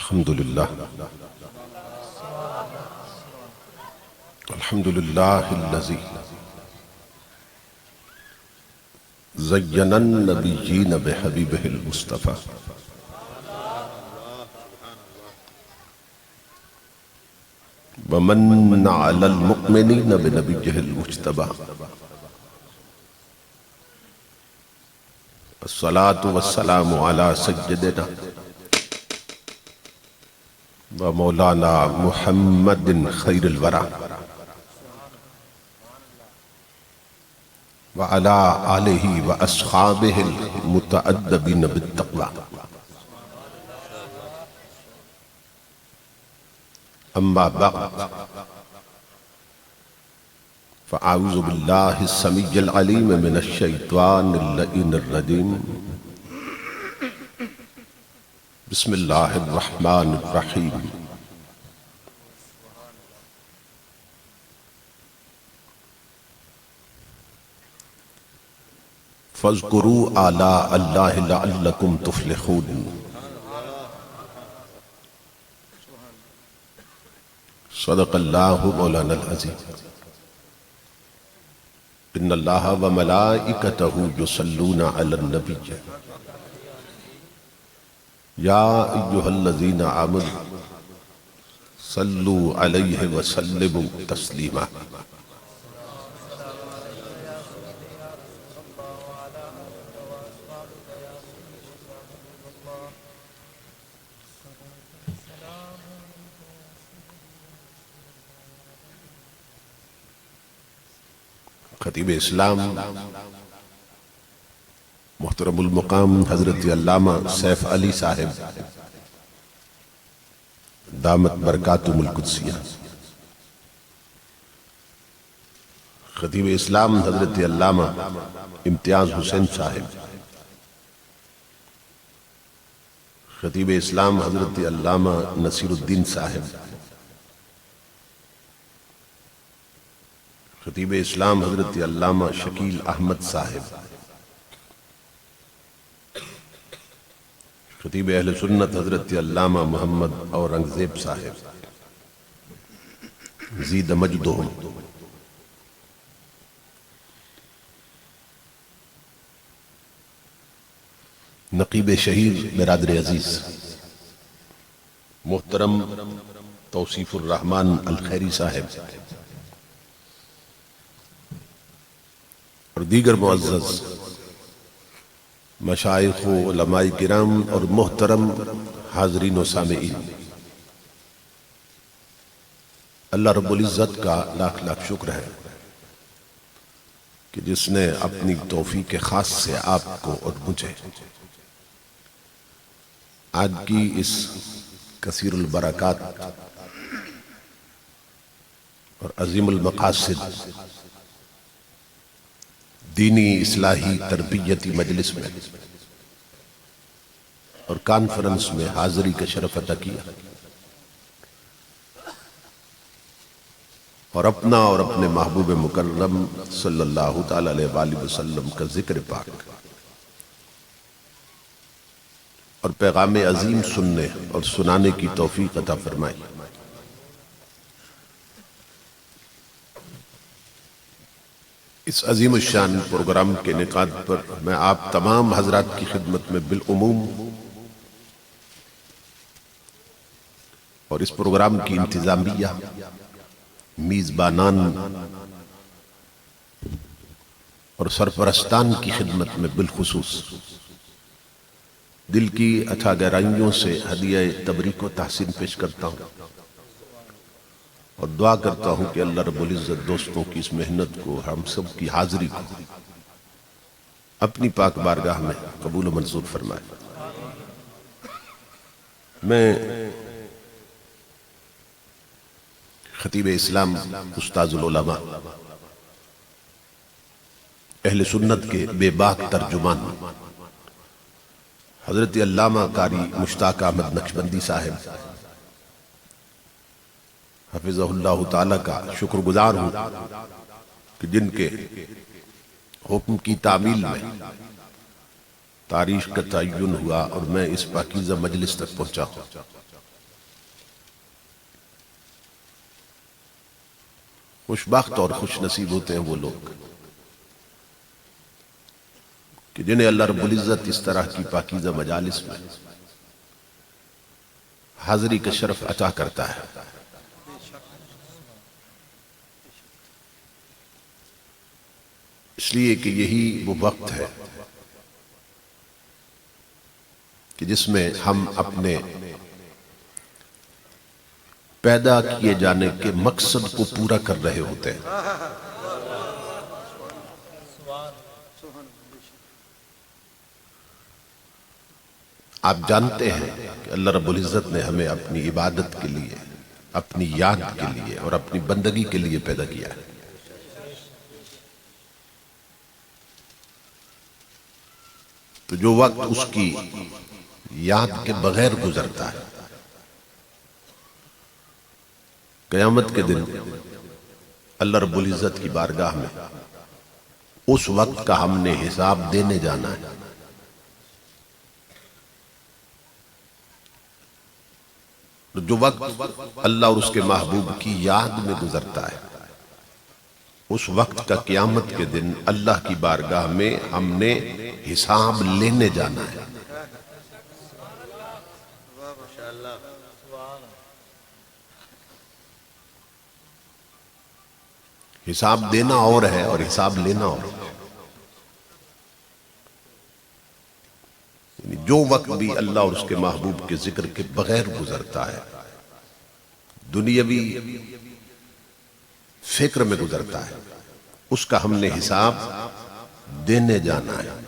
الحمد لله الحمد لله الذي زين النبيين بحبيبه المصطفى ومن على المؤمنين بنبيه المجتبى الصلاة والسلام على سيدنا ومولانا محمد خير الورى وعلى آله وأصحابه المتأدبين بالتقوى أما بعد فأعوذ بالله السميع العليم من الشيطان اللئيم الرجيم بسم الله الرحمن الرحيم فاذكروا آلاء الله لعلكم تفلحون صدق الله مولانا العظيم إن الله وملائكته يصلون على النبي يا أيها الذين آمنوا صلوا عليه وسلموا تسليما خطیب اسلام محترم المقام حضرت علامہ سیف علی صاحب دامت برکاتہم القدسیہ، خطیب اسلام حضرت علامہ امتیاز حسین صاحب، خطیب اسلام حضرت علامہ نصیر الدین صاحب، خطیب اسلام حضرت علامہ شکیل احمد صاحب، خطیب اہل سنت حضرت علامہ محمد اورنگزیب صاحب زید مجدہم، نقیب شہیر برادر عزیز محترم توصیف الرحمن الخیری صاحب اور دیگر معزز مشائخ و علماء کرام اور محترم حاضرین و سامعین، اللہ رب العزت کا لاکھ لاکھ شکر ہے کہ جس نے اپنی توفیق خاص سے آپ کو اور مجھے آج کی اس کثیر البرکات اور عظیم المقاصد دینی اصلاحی تربیتی مجلس میں اور کانفرنس میں حاضری کا شرف عطا کیا، اور اپنا اور اپنے محبوب مکرم صلی اللہ تعالی علیہ وآلہ وسلم کا ذکر پاک اور پیغام عظیم سننے اور سنانے کی توفیق عطا فرمائی۔ اس عظیم الشان پروگرام کے انعقاد پر میں آپ تمام حضرات کی خدمت میں بالعموم اور اس پروگرام کی انتظامیہ، میزبانان اور سرپرستان کی خدمت میں بالخصوص دل کی اتھا گہرائیوں سے ہدیہ تبریک و تحسین پیش کرتا ہوں اور دعا کرتا ہوں کہ اللہ رب العزت دوستوں کی اس محنت کو، ہم سب کی حاضری کو اپنی پاک بارگاہ میں قبول و منظور فرمائے۔ میں خطیب اسلام استاذ العلماء اہل سنت کے بے باک ترجمان حضرت علامہ قاری مشتاق احمد نقشبندی صاحب حفظہ اللہ تعالیٰ کا شکر گزار ہوں کہ جن کے حکم کی تعمیل میں تاریخ کا تعین ہوا اور میں اس پاکیزہ مجلس تک پہنچا ہوں۔ خوش بخت اور خوش نصیب ہوتے ہیں وہ لوگ کہ جنہیں اللہ رب العزت اس طرح کی پاکیزہ مجالس میں حاضری کا شرف عطا کرتا ہے. اس لیے کہ یہی وہ وقت ہے کہ جس میں ہم اپنے پیدا کیے جانے کے مقصد کو پورا کر رہے ہوتے ہیں. آپ جانتے ہیں کہ اللہ رب العزت نے ہمیں اپنی عبادت کے لیے، اپنی یاد کے لیے اور اپنی بندگی کے لیے پیدا کیا ہے. تو جو وقت اس کی یاد کے بغیر گزرتا ہے، قیامت کے دن اللہ رب العزت کی بارگاہ میں اس وقت کا ہم نے حساب دینے جانا ہے. جو وقت اللہ اور اس کے محبوب کی یاد میں گزرتا ہے، اس وقت کا قیامت کے دن اللہ کی بارگاہ میں ہم نے حساب لینے جانا ہے. حساب دینا اور ہے اور حساب لینا اور ہے. یعنی جو وقت بھی اللہ اور اس کے محبوب کے ذکر کے بغیر گزرتا ہے، دنیاوی فکر میں گزرتا ہے، اس کا ہم نے حساب دینے جانا ہے.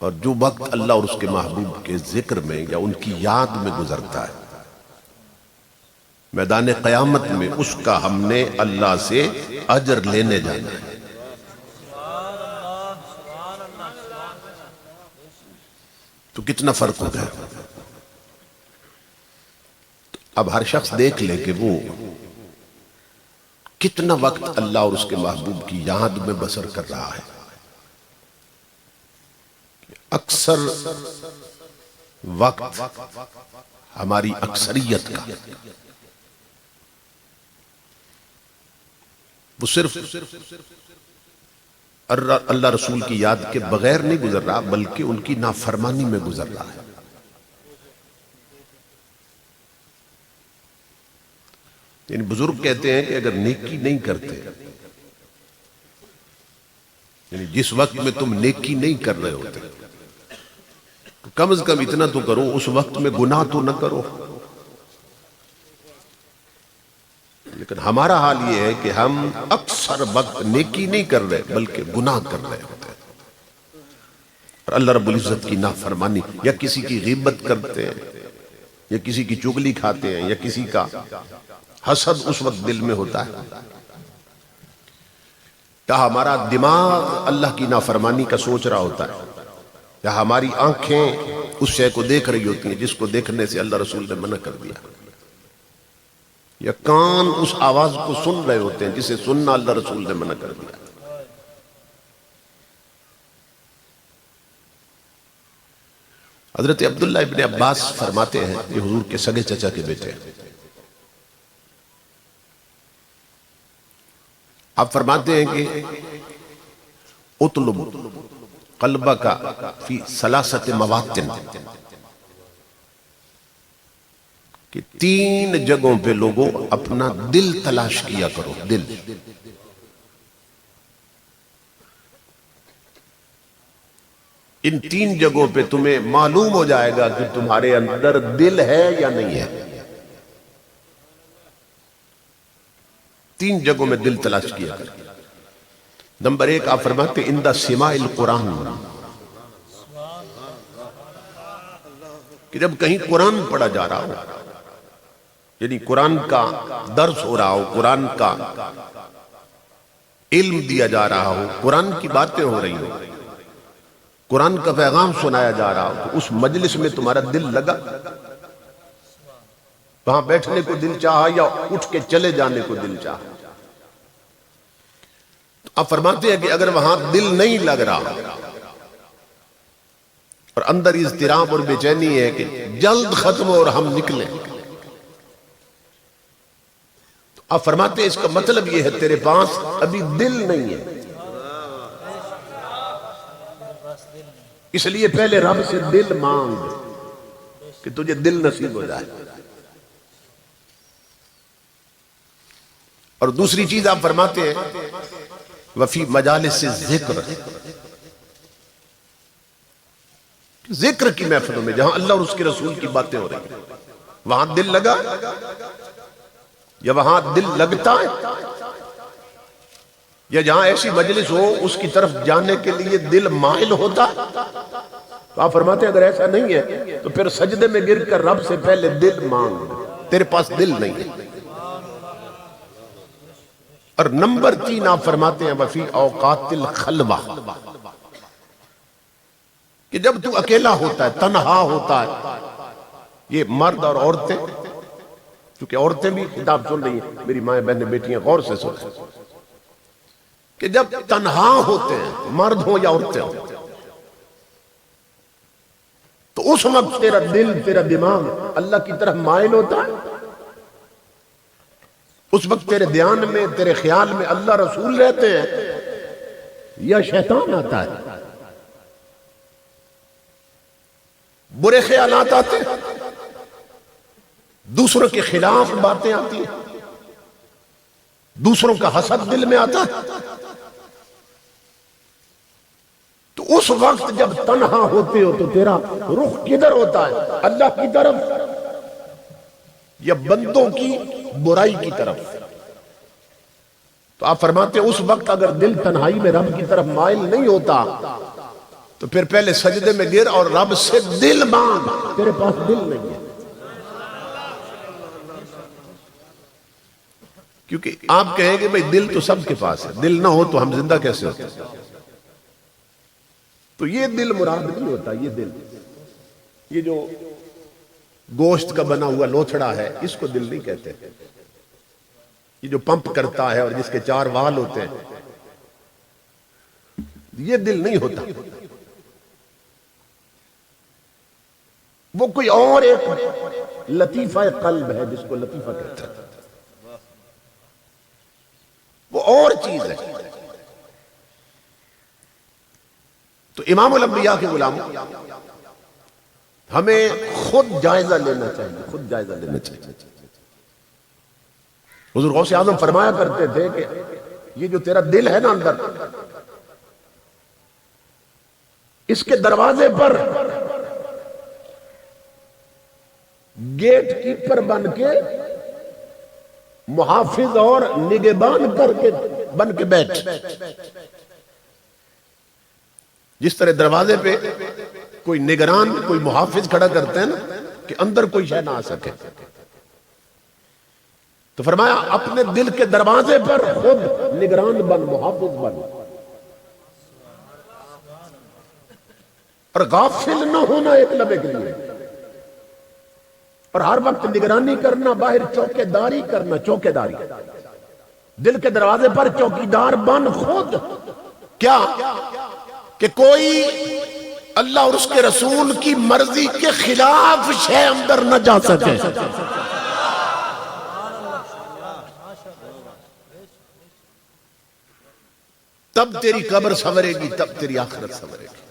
اور جو وقت اللہ اور اس کے محبوب کے ذکر میں یا ان کی یاد میں گزرتا ہے، میدان قیامت میں اس کا ہم نے اللہ سے اجر لینے جانا ہے. تو کتنا فرق ہوتا ہے. اب ہر شخص دیکھ لے کہ وہ کتنا وقت اللہ اور اس کے محبوب کی یاد میں بسر کر رہا ہے. اکثر وقت ہماری اکثریت کا وہ صرف اللہ رسول کی یاد کے بغیر نہیں گزر رہا، بلکہ ان کی نافرمانی میں گزر رہا ہے. یعنی بزرگ کہتے ہیں کہ اگر نیکی نہیں کرتے، یعنی جس وقت میں تم نیکی نہیں کر رہے ہوتے، تو کم از کم اتنا تو کرو، اس وقت میں گناہ تو نہ کرو. لیکن ہمارا حال یہ ہے کہ ہم اکثر وقت نیکی نہیں کر رہے بلکہ گناہ کر رہے ہوتے ہیں، اور اللہ رب العزت کی نافرمانی، یا کسی کی غیبت کرتے ہیں، یا کسی کی چغلی کھاتے ہیں، یا کسی کا حسد اس وقت دل میں ہوتا ہے، یا ہمارا دماغ اللہ کی نافرمانی کا سوچ رہا ہوتا ہے، یا ہماری آنکھیں اس شے کو دیکھ رہی ہوتی ہیں جس کو دیکھنے سے اللہ رسول نے منع کر دیا، یا کان اس آواز کو سن رہے ہوتے ہیں جسے سننا اللہ رسول نے منع کر دیا. حضرت عبداللہ ابن عباس فرماتے ہیں، یہ حضور کے سگے چچا کے بیٹے ہیں، آپ فرماتے ہیں کہ اطلب قلبک فی ثلاثت مواطن، کہ 3 جگہوں پہ لوگوں اپنا دل تلاش کیا کرو. دل، ان 3 جگہوں پہ تمہیں معلوم ہو جائے گا کہ تمہارے اندر دل ہے یا نہیں ہے. 3 جگہوں میں دل تلاش کیا کرو. نمبر 1 آپ فرماتے ہیں عند سماع القرآن، کہ جب کہیں قرآن پڑھا جا رہا ہو، یعنی قرآن کا درس ہو رہا ہو، قرآن کا علم دیا جا رہا ہو، قرآن کی باتیں ہو رہی ہو، قرآن کا پیغام سنایا جا رہا ہو، تو اس مجلس میں تمہارا دل لگا، وہاں بیٹھنے کو دل چاہا یا اٹھ کے چلے جانے کو دل چاہا. آپ فرماتے ہیں کہ اگر وہاں دل نہیں لگ رہا اور اندر اضطراب اور بے چینی ہے کہ جلد ختم ہو اور ہم نکلیں، آپ فرماتے ہیں اس کا مطلب یہ ہے تیرے پاس ابھی دل نہیں ہے، اس لیے پہلے رب سے دل مانگ کہ تجھے دل نصیب ہو جائے۔ اور دوسری چیز آپ فرماتے ہیں وفی مجالس ذکر، ذکر کی محفلوں میں جہاں اللہ اور اس کے رسول کی باتیں ہو رہی ہیں وہاں دل لگا یا وہاں دل لگتا ہے، یا جہاں ایسی مجلس ہو اس کی طرف جانے کے لیے دل مائل ہوتا ہے؟ تو آپ فرماتے ہیں اگر ایسا نہیں ہے تو پھر سجدے میں گر کر رب سے پہلے دل مانگ، تیرے پاس دل نہیں ہے۔ اور نمبر 3 آپ فرماتے ہیں وفی اوقات الخلوہ، کہ جب تو اکیلا ہوتا ہے، تنہا ہوتا ہے، یہ مرد اور عورتیں، کیونکہ عورتیں بھی کتاب سن رہی ہیں، میری مائیں بہنیں بیٹیاں غور سے سن، کہ جب تنہا ہوتے ہیں مرد ہو یا عورتیں ہو تو اس وقت تیرا دل تیرا دماغ اللہ کی طرف مائل ہوتا ہے، اس وقت تیرے دھیان میں تیرے خیال میں اللہ رسول رہتے ہیں یا شیطان آتا ہے، برے خیالات آتے ہیں، دوسروں کے خلاف باتیں آتی ہیں، دوسروں کا حسد دل میں آتا ہے۔ تو اس وقت جب تنہا ہوتے ہو تو تیرا رخ کدھر ہوتا ہے؟ اللہ کی طرف یا بندوں کی برائی کی طرف؟ تو آپ فرماتے ہیں اس وقت اگر دل تنہائی میں رب کی طرف مائل نہیں ہوتا تو پھر پہلے سجدے میں گر اور رب سے دل مانگ، تیرے پاس دل نہیں ہے۔ کیونکہ آپ کہیں گے بھئی دل تو سب کے پاس ہے، دل نہ ہو تو ہم زندہ کیسے ہوتے ہیں؟ تو یہ دل مراد نہیں ہوتا، یہ دل، یہ جو گوشت کا بنا ہوا لوتھڑا ہے اس کو دل نہیں کہتے، یہ جو پمپ کرتا ہے اور جس کے 4 وال ہوتے ہیں یہ دل نہیں ہوتا، وہ کوئی اور ایک لطیفہ قلب ہے جس کو لطیفہ کہتے ہیں، وہ اور چیز ہے۔ تو امام الانبیاء کے غلام ہمیں خود جائزہ لینا چاہیے، خود جائزہ لینا چاہیے۔ حضور غوث اعظم فرمایا کرتے تھے کہ یہ جو تیرا دل ہے نا اندر، اس کے دروازے پر گیٹ کیپر بن کے محافظ اور نگہبان بن کے بیٹھ، جس طرح دروازے پہ کوئی نگران کوئی محافظ کھڑا کرتے ہیں نا کہ اندر کوئی شے نہ آ سکے، تو فرمایا اپنے دل کے دروازے پر خود نگران بن، محافظ بن، اور غافل نہ ہونا ایک لمحے کے لیے، اور ہر وقت نگرانی کرنا، باہر چوکیداری کرنا، چوکیداری دل کے دروازے پر چوکیدار بن خود، کیا کہ کوئی اللہ اور اس کے رسول کی مرضی کے خلاف شے اندر نہ جا سکے۔ تب تیری قبر سنورے گی، تب تیری آخرت سنورے گی،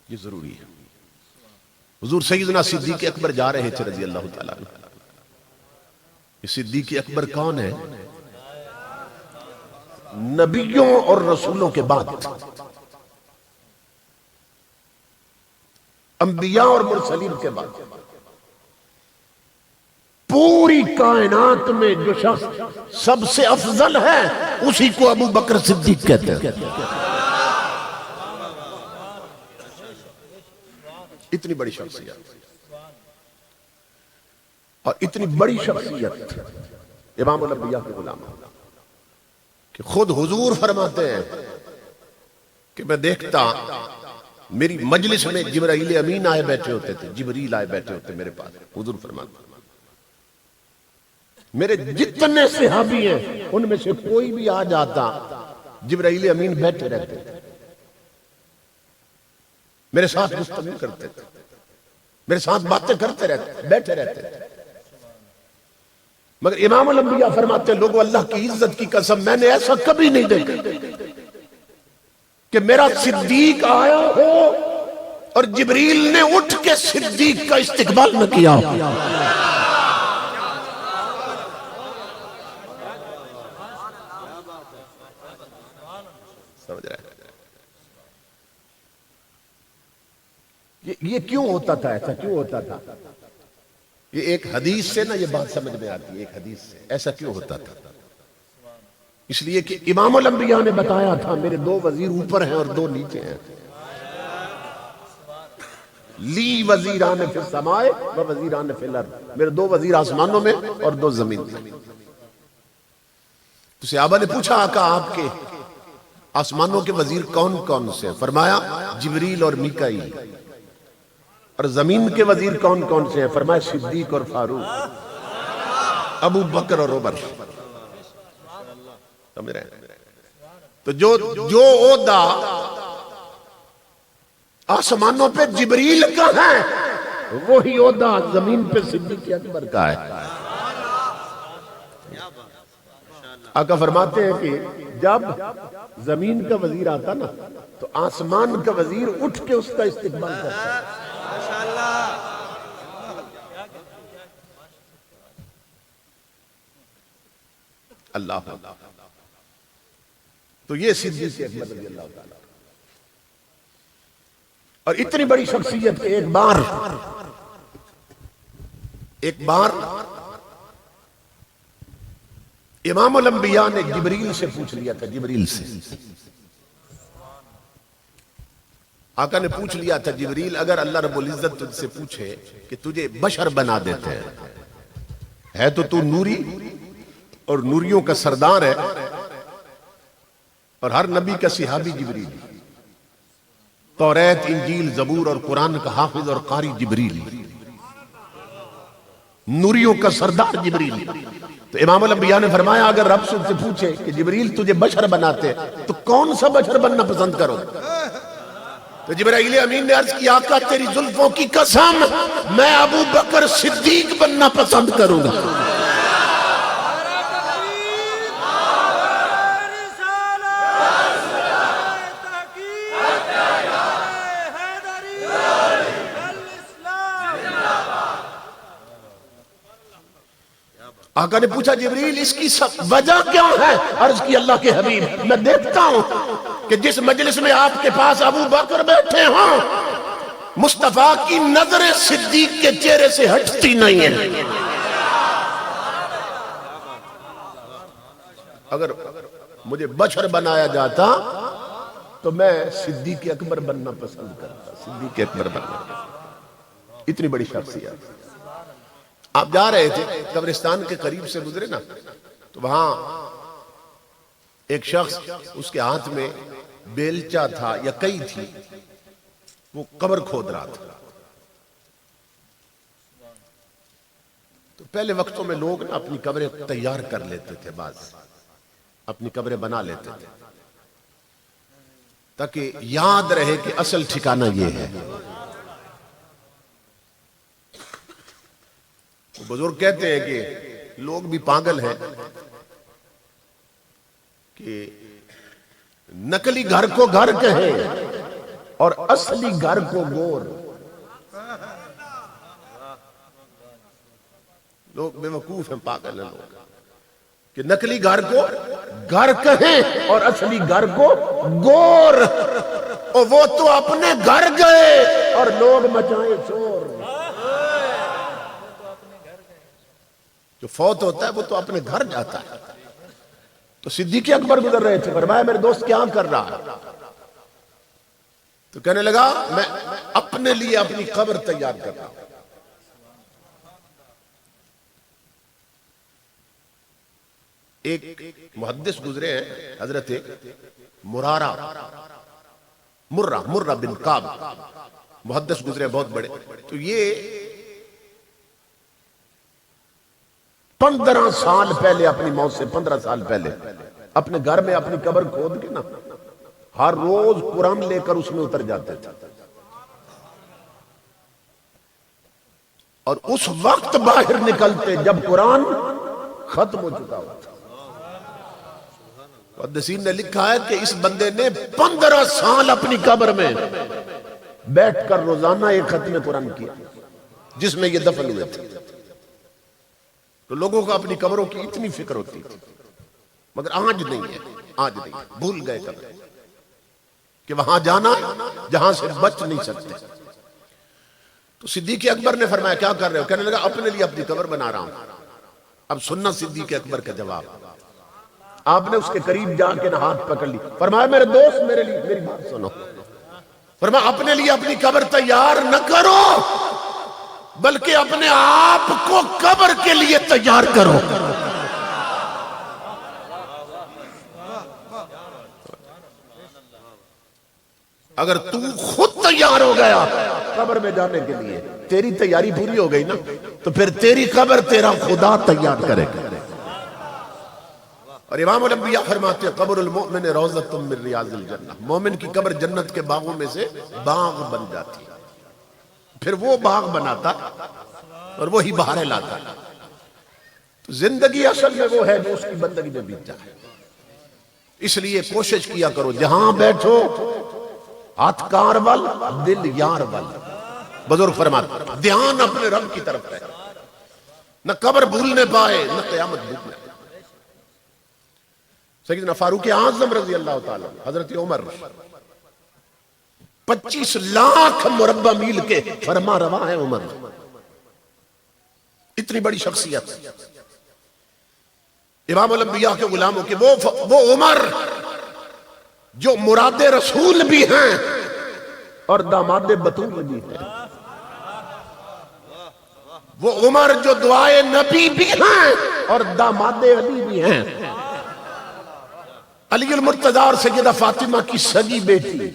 یہ ضروری ہے۔ حضور سیدنا صدیق اکبر جا رہے تھے رضی اللہ تعالیٰ عنہ۔ یہ صدیق اکبر کون ہے؟ نبیوں اور رسولوں کے بعد انبیاء اور مرسلین کے بعد پوری کائنات میں جو شخص سب سے افضل ہے اسی کو ابو بکر صدیق کہتے ہیں۔ اتنی بڑی شخصیت اور اتنی بڑی شخصیت امام الانبیاء کے غلام کہ خود حضور فرماتے ہیں کہ میں دیکھتا میری مجلس میں جبرائیل امین آئے بیٹھے ہوتے تھے، جبریل آئے بیٹھے ہوتے میرے پاس، حضور فرماتے میرے جتنے صحابی ہیں ان میں سے کوئی بھی آ جاتا جبرائیل امین بیٹھے رہتے تھے، میرے ساتھ گفتگو کرتے تھے، میرے ساتھ باتیں کرتے رہتے، بیٹھے رہتے تھے۔ مگر امام الانبیاء فرماتے ہیں لوگوں اللہ کی عزت کی قسم میں نے ایسا کبھی نہیں دیکھا کہ میرا صدیق آیا ہو اور جبریل نے اٹھ کے صدیق کا استقبال نہ کیا سمجھ رہے ہیں؟ یہ کیوں ہوتا تھا؟ ایسا کیوں ہوتا تھا؟ یہ ایک حدیث سے نا یہ بات سمجھ میں آتی ہے، ایک حدیث سے ایسا کیوں ہوتا تھا؟ اس لیے کہ امام الانبیاء نے بتایا تھا میرے 2 وزیر اوپر ہیں اور 2 نیچے ہیں، لی وزیران فی السماء و وزیران فی الارض، میرے 2 وزیر آسمانوں میں اور 2 زمین میں۔ تو صحابہ نے پوچھا آقا آپ کے آسمانوں کے وزیر کون کون سے ہیں؟ فرمایا جبریل اور میکائیل۔ اور زمین کے وزیر کون کون سے ہیں؟ فرمایا صدیق اور فاروق، ابو بکر اور عمر۔ سمجھ رہے ہیں؟ تو جو عہدہ آسمانوں پہ جبریل کا ہے وہی عہدہ زمین پہ صدیق اکبر کا ہے۔ آقا فرماتے ہیں کہ جب زمین کا وزیر آتا نا تو آسمان کا وزیر اٹھ کے اس کا استقبال کرتا ہے۔ اللہ تو یہ صدیق اکبر رضی اللہ تعالیٰ، اور اتنی بڑی شخصیت کہ ایک بار امام الانبیاء نے جبریل سے پوچھ لیا تھا، جبریل سے آقا نے پوچھ لیا تھا جبریل اگر اللہ رب العزت تجھ سے پوچھے کہ تجھے بشر بنا دیتے ہیں، ہے تو نوری اور نوریوں کا سردار ہے اور ہر نبی کا صحابی جبریل، توریت انجیل زبور اور قرآن کا حافظ اور قاری جبریل، نوریوں کا سردار جبریل۔ تو امام الانبیاء نے فرمایا اگر رب سے پوچھے کہ جبریل تجھے بشر بناتے تو کون سا بشر بننا پسند کرو؟ تو جبرائیل امین نے عرض کیا آقا تیری زلفوں کی قسم میں ابو بکر صدیق بننا پسند کروں گا۔ آقا نے پوچھا جبریل اس کی وجہ کیا ہے؟ عرض کی اللہ کے حبیب میں دیکھتا ہوں کہ جس مجلس میں آپ کے پاس ابو بکر بیٹھے ہوں مصطفیٰ کی نظر صدیق کے چہرے سے ہٹتی نہیں ہے۔ اگر مجھے بشر بنایا جاتا تو میں صدیق اکبر بننا پسند کرتا، صدیق اکبر بننا۔ اتنی بڑی شخصیت۔ آپ جا رہے تھے قبرستان کے قریب سے گزرے نا تو وہاں ایک شخص اس کے ہاتھ میں بیلچا تھا یا کئی تھی، وہ قبر کھود رہا تھا۔ تو پہلے وقتوں میں لوگ نا اپنی قبریں تیار کر لیتے تھے، بعض اپنی قبریں بنا لیتے تھے تاکہ یاد رہے کہ اصل ٹھکانہ یہ ہے۔ بزرگ کہتے ہیں کہ لوگ بھی پاگل ہیں کہ نقلی گھر کو گھر کہیں اور اصلی گھر کو گور۔ لوگ بے وقوف ہیں، پاگل ہیں لوگ کہ نقلی گھر کو گھر کہیں اور اصلی گھر کو گور، اور وہ تو اپنے گھر گئے اور لوگ مچائیں شور۔ جو فوت ہوتا ہے وہ تو اپنے گھر جاتا ہے۔ تو صدیق اکبر گزر رہے تھے، فرمایا میرے دوست کیا کر رہا ہے؟ تو کہنے لگا میں اپنے لیے اپنی قبر تیار کر رہا ہوں۔ ایک محدث گزرے ہیں حضرت مرہ بن کعب، محدث گزرے بہت بڑے۔ تو یہ 15 سال پہلے اپنی موت سے 15 سال پہلے اپنے گھر میں اپنی قبر کھود کے نا ہر روز قرآن لے کر اس میں اتر جاتے تھے، اور اس وقت باہر نکلتے جب قرآن ختم ہو چکا ہوا تھا۔ محدثین نے لکھا ہے کہ اس بندے نے 15 سال اپنی قبر میں بیٹھ کر روزانہ ایک ختم قرآن کیا جس میں یہ دفن ہوئے تھے۔ تو لوگوں کو اپنی قبروں کی اتنی فکر ہوتی تھی، مگر آج نہیں ہے، آج نہیں، بھول گئے قبر کہ وہاں جانا جہاں سے بچ نہیں سکتے۔ تو صدیق اکبر نے فرمایا کیا کر رہے ہو؟ کہنے لگا اپنے لیے اپنی قبر بنا رہا ہوں۔ اب سننا صدیق اکبر کا جواب، آپ نے اس کے قریب جا کے نہ ہاتھ پکڑ لی، فرمایا میرے دوست میرے لیے میری بات سنو، فرمایا اپنے لیے اپنی قبر تیار نہ کرو بلکہ اپنے آپ کو قبر کے لیے تیار کرو۔ اگر تو خود تیار ہو گیا قبر میں جانے کے لیے، تیری تیاری پوری ہو گئی نا، تو پھر تیری قبر تیرا خدا تیار کرے گا۔ اور امام الانبیاء فرماتے ہیں قبر المؤمن روضۃ من ریاض الجنہ، مومن کی قبر جنت کے باغوں میں سے باغ بن جاتی، پھر وہ باغ بناتا اور وہی بہاریں لاتا۔ تو زندگی اصل میں وہ ہے جو اس کی بندگی میں بیت جائے۔ اس لیے کوشش کیا کرو جہاں بیٹھو ہاتھ کار ول دل یار ول، بزرگ فرماتے دھیان اپنے رب کی طرف ہے، نہ قبر بھولنے پائے نہ قیامت بھولنے پائے۔ سیدنا فاروق اعظم رضی اللہ تعالی حضرت عمر 25 لاکھ مربع میل کے فرما روا ہے عمر، اتنی بڑی شخصیت، امام الانبیاء کے غلاموں کے وہ عمر جو مراد رسول بھی ہیں اور داماد بطول بھی ہیں، وہ عمر جو دعائے نبی بھی ہیں اور داماد علی بھی ہیں، علی المرتضی اور سیدہ فاطمہ کی سگی بیٹی،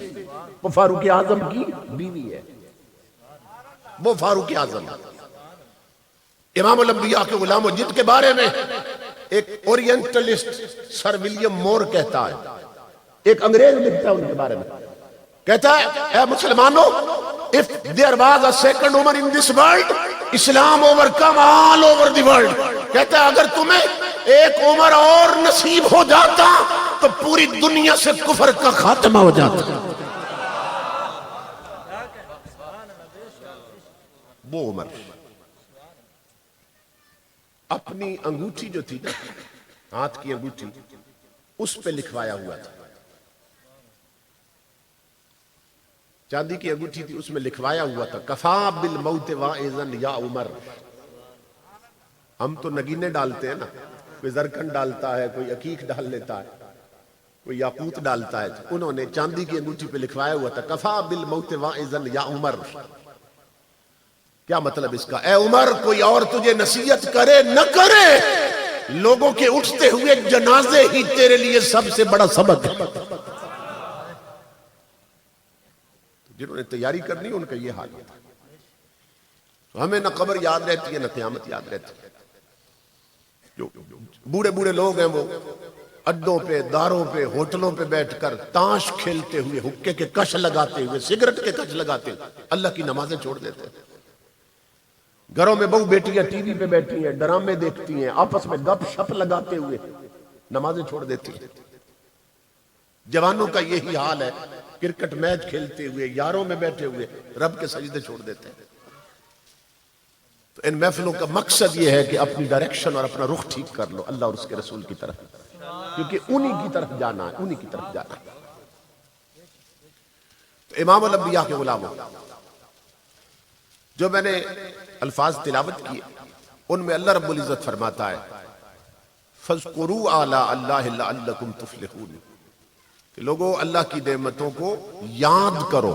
وہ فاروق اعظم کی بیوی ہے، وہ فاروق اعظم امام الانبیاء کے غلاموں جن کے بارے میں ایک اورینٹلسٹ سر ولیم مور کہتا ہے، ایک انگریز لکھتا ہے ان کے بارے میں، کہتا ہے اے مسلمانوں if there was a second Umar in this world Islam overcome all over the world، کہتا ہے اگر تمہیں ایک عمر اور نصیب ہو جاتا تو پوری دنیا سے کفر کا خاتمہ ہو جاتا۔ وہ عمر اپنی انگوٹھی جو تھی نا، ہاتھ کی انگوٹھی، اس پہ لکھوایا ہوا تھا، چاندی کی انگوٹھی تھی، اس میں لکھوایا ہوا تھا کفا بالموت واعظا یا عمر۔ ہم تو نگینے ڈالتے ہیں نا، کوئی زرکن ڈالتا ہے، کوئی عقیق ڈال لیتا ہے، کوئی یاقوت ڈالتا ہے، انہوں نے چاندی کی انگوٹھی پہ لکھوایا ہوا تھا کفا بالموت واعظا یا عمر۔ کیا مطلب اس کا؟ اے عمر کوئی اور تجھے نصیحت کرے نہ کرے، لوگوں کے اٹھتے ہوئے جنازے ہی تیرے لیے سب سے بڑا سبق ہے۔ جنہوں نے تیاری کرنی ان کا یہ حال ہے۔ ہمیں نہ قبر یاد رہتی ہے نہ قیامت یاد رہتی ہے۔ جو بوڑھے بوڑھے لوگ ہیں وہ اڈوں پہ، داروں پہ، ہوٹلوں پہ بیٹھ کر تاش کھیلتے ہوئے، حقے کے کش لگاتے ہوئے، سگریٹ کے کش لگاتے ہوئے اللہ کی نمازیں چھوڑ دیتے ہیں۔ گھروں میں بہو بیٹیاں ٹی وی پہ بیٹھی ہیں، ڈرامے دیکھتی ہیں، آپس میں گپ شپ لگاتے ہوئے نمازیں چھوڑ دیتی ہیں۔ جوانوں کا یہی حال ہے، کرکٹ میچ کھیلتے ہوئے، یاروں میں بیٹھے ہوئے رب کے سجدے چھوڑ دیتے ہیں۔ تو ان محفلوں کا مقصد یہ ہے کہ اپنی ڈائریکشن اور اپنا رخ ٹھیک کر لو اللہ اور اس کے رسول کی طرف، کیونکہ انہی کی طرف جانا ہے، انہی کی طرف جانا ہے۔ تو امام الانبیاء کے غلاموں جو میں نے الفاظ تلاوت کیے ان میں اللہ رب العزت فرماتا ہے فَاذْكُرُوا آلَاءَ اللَّهِ لَعَلَّكُمْ تُفْلِحُونَ، کہ لوگوں اللہ کی نعمتوں کو یاد کرو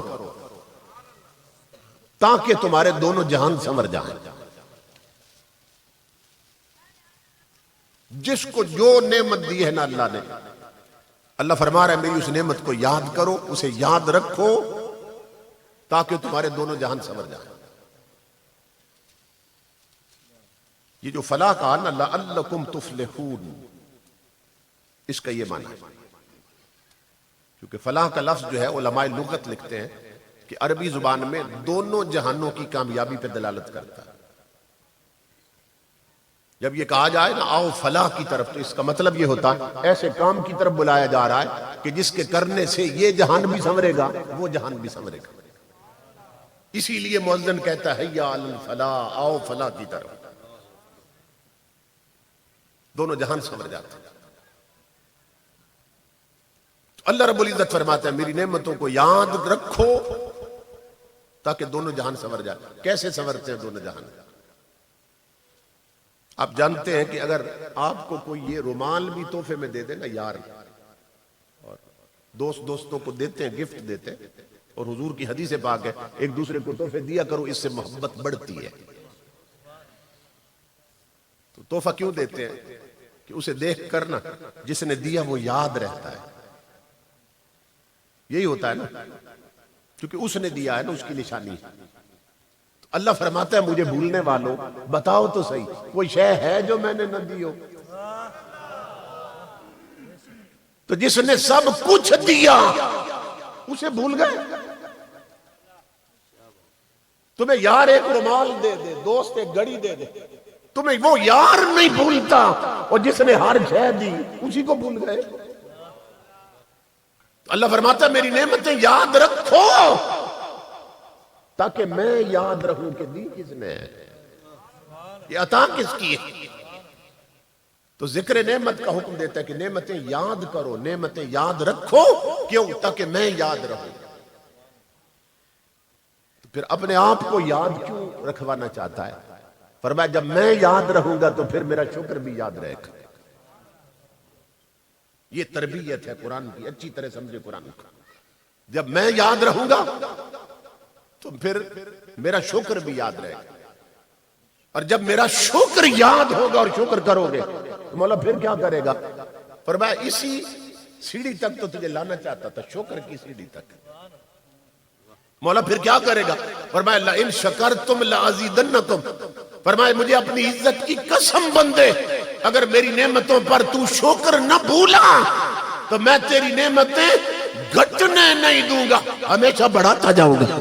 تاکہ تمہارے دونوں جہان سنور جائیں۔ جس کو جو نعمت دی ہے نا اللہ نے، اللہ فرما رہا ہے میری اس نعمت کو یاد کرو، اسے یاد رکھو تاکہ تمہارے دونوں جہان سنور جائیں۔ یہ جو فلاح کہا نا لعلکم تفلحون، اس کا یہ معنی ہے، کیونکہ فلاح کا لفظ جو ہے علماء لغت لکھتے ہیں کہ عربی زبان میں دونوں جہانوں کی کامیابی پہ دلالت کرتا ہے۔ جب یہ کہا جائے نا آؤ فلاح کی طرف، تو اس کا مطلب یہ ہوتا ہے ایسے کام کی طرف بلایا جا رہا ہے کہ جس کے کرنے سے یہ جہان بھی سنورے گا، وہ جہان بھی سنورے گا۔ اسی لیے مؤذن کہتا ہے حی علی الفلاح، آؤ فلاح کی طرف، دونوں جہان سنور جاتے ہیں۔ اللہ رب العزت فرماتا ہے میری نعمتوں کو یاد رکھو تاکہ دونوں جہان سنور جائے۔ کیسے سنورتے ہیں دونوں جہان؟ آپ جانتے ہیں کہ اگر آپ کو کوئی یہ رومال بھی تحفے میں دے دے نا یار، اور دوستوں کو دیتے ہیں، گفٹ دیتے ہیں، اور حضور کی حدیث پاک ہے ایک دوسرے کو تحفے دیا کرو، اس سے محبت بڑھتی ہے۔ تو تحفہ کیوں دیتے ہیں؟ کہ اسے دیکھ کر نا جس نے دیا وہ یاد رہتا ہے، یہی ہوتا ہے نا، کیونکہ اس نے دیا ہے نا، اس کی نشانی ہے۔ اللہ فرماتا ہے مجھے بھولنے والوں بتاؤ تو صحیح کوئی شے ہے جو میں نے نہ دی ہو؟ تو جس نے سب کچھ دیا اسے بھول گئے؟ تمہیں یار ایک رومال دے دے، دوست ایک گھڑی دے دے، تمہیں وہ یار نہیں بھولتا، اور جس نے ہر شے دی اسی کو بھول گئے۔ اللہ فرماتا ہے میری نعمتیں یاد رکھو تاکہ میں یاد رہوں کہ دی کس نے، یہ عطا کس کی ہے۔ تو ذکر نعمت کا حکم دیتا ہے کہ نعمتیں یاد کرو، نعمتیں یاد رکھو، کیوں؟ تاکہ میں یاد رہوں۔ تو پھر اپنے آپ کو یاد کیوں رکھوانا چاہتا ہے؟ فرمایا جب میں یاد رہوں گا تو پھر میرا شکر بھی یاد رہے گا۔ یہ تربیت ہے قرآن کی، اچھی طرح سمجھے قرآن کا۔ جب میں یاد رہوں گا تو پھر میرا شکر بھی یاد رہے گا، اور جب میرا شکر یاد ہوگا اور شکر کرو گے تو مولا پھر کیا کرے گا؟ فرمایا اسی سیڑھی تک تو تجھے لانا چاہتا تھا، شکر کی سیڑھی تک۔ مولا پھر کیا کرے گا؟ فرمایا لئن شکرتم لازیدنکم، فرمایا مجھے اپنی عزت کی قسم بندے اگر میری نعمتوں پر تو شکر نہ بھولا تو میں تیری نعمتیں گھٹنے نہیں دوں گا، ہمیشہ بڑھاتا جاؤں گا۔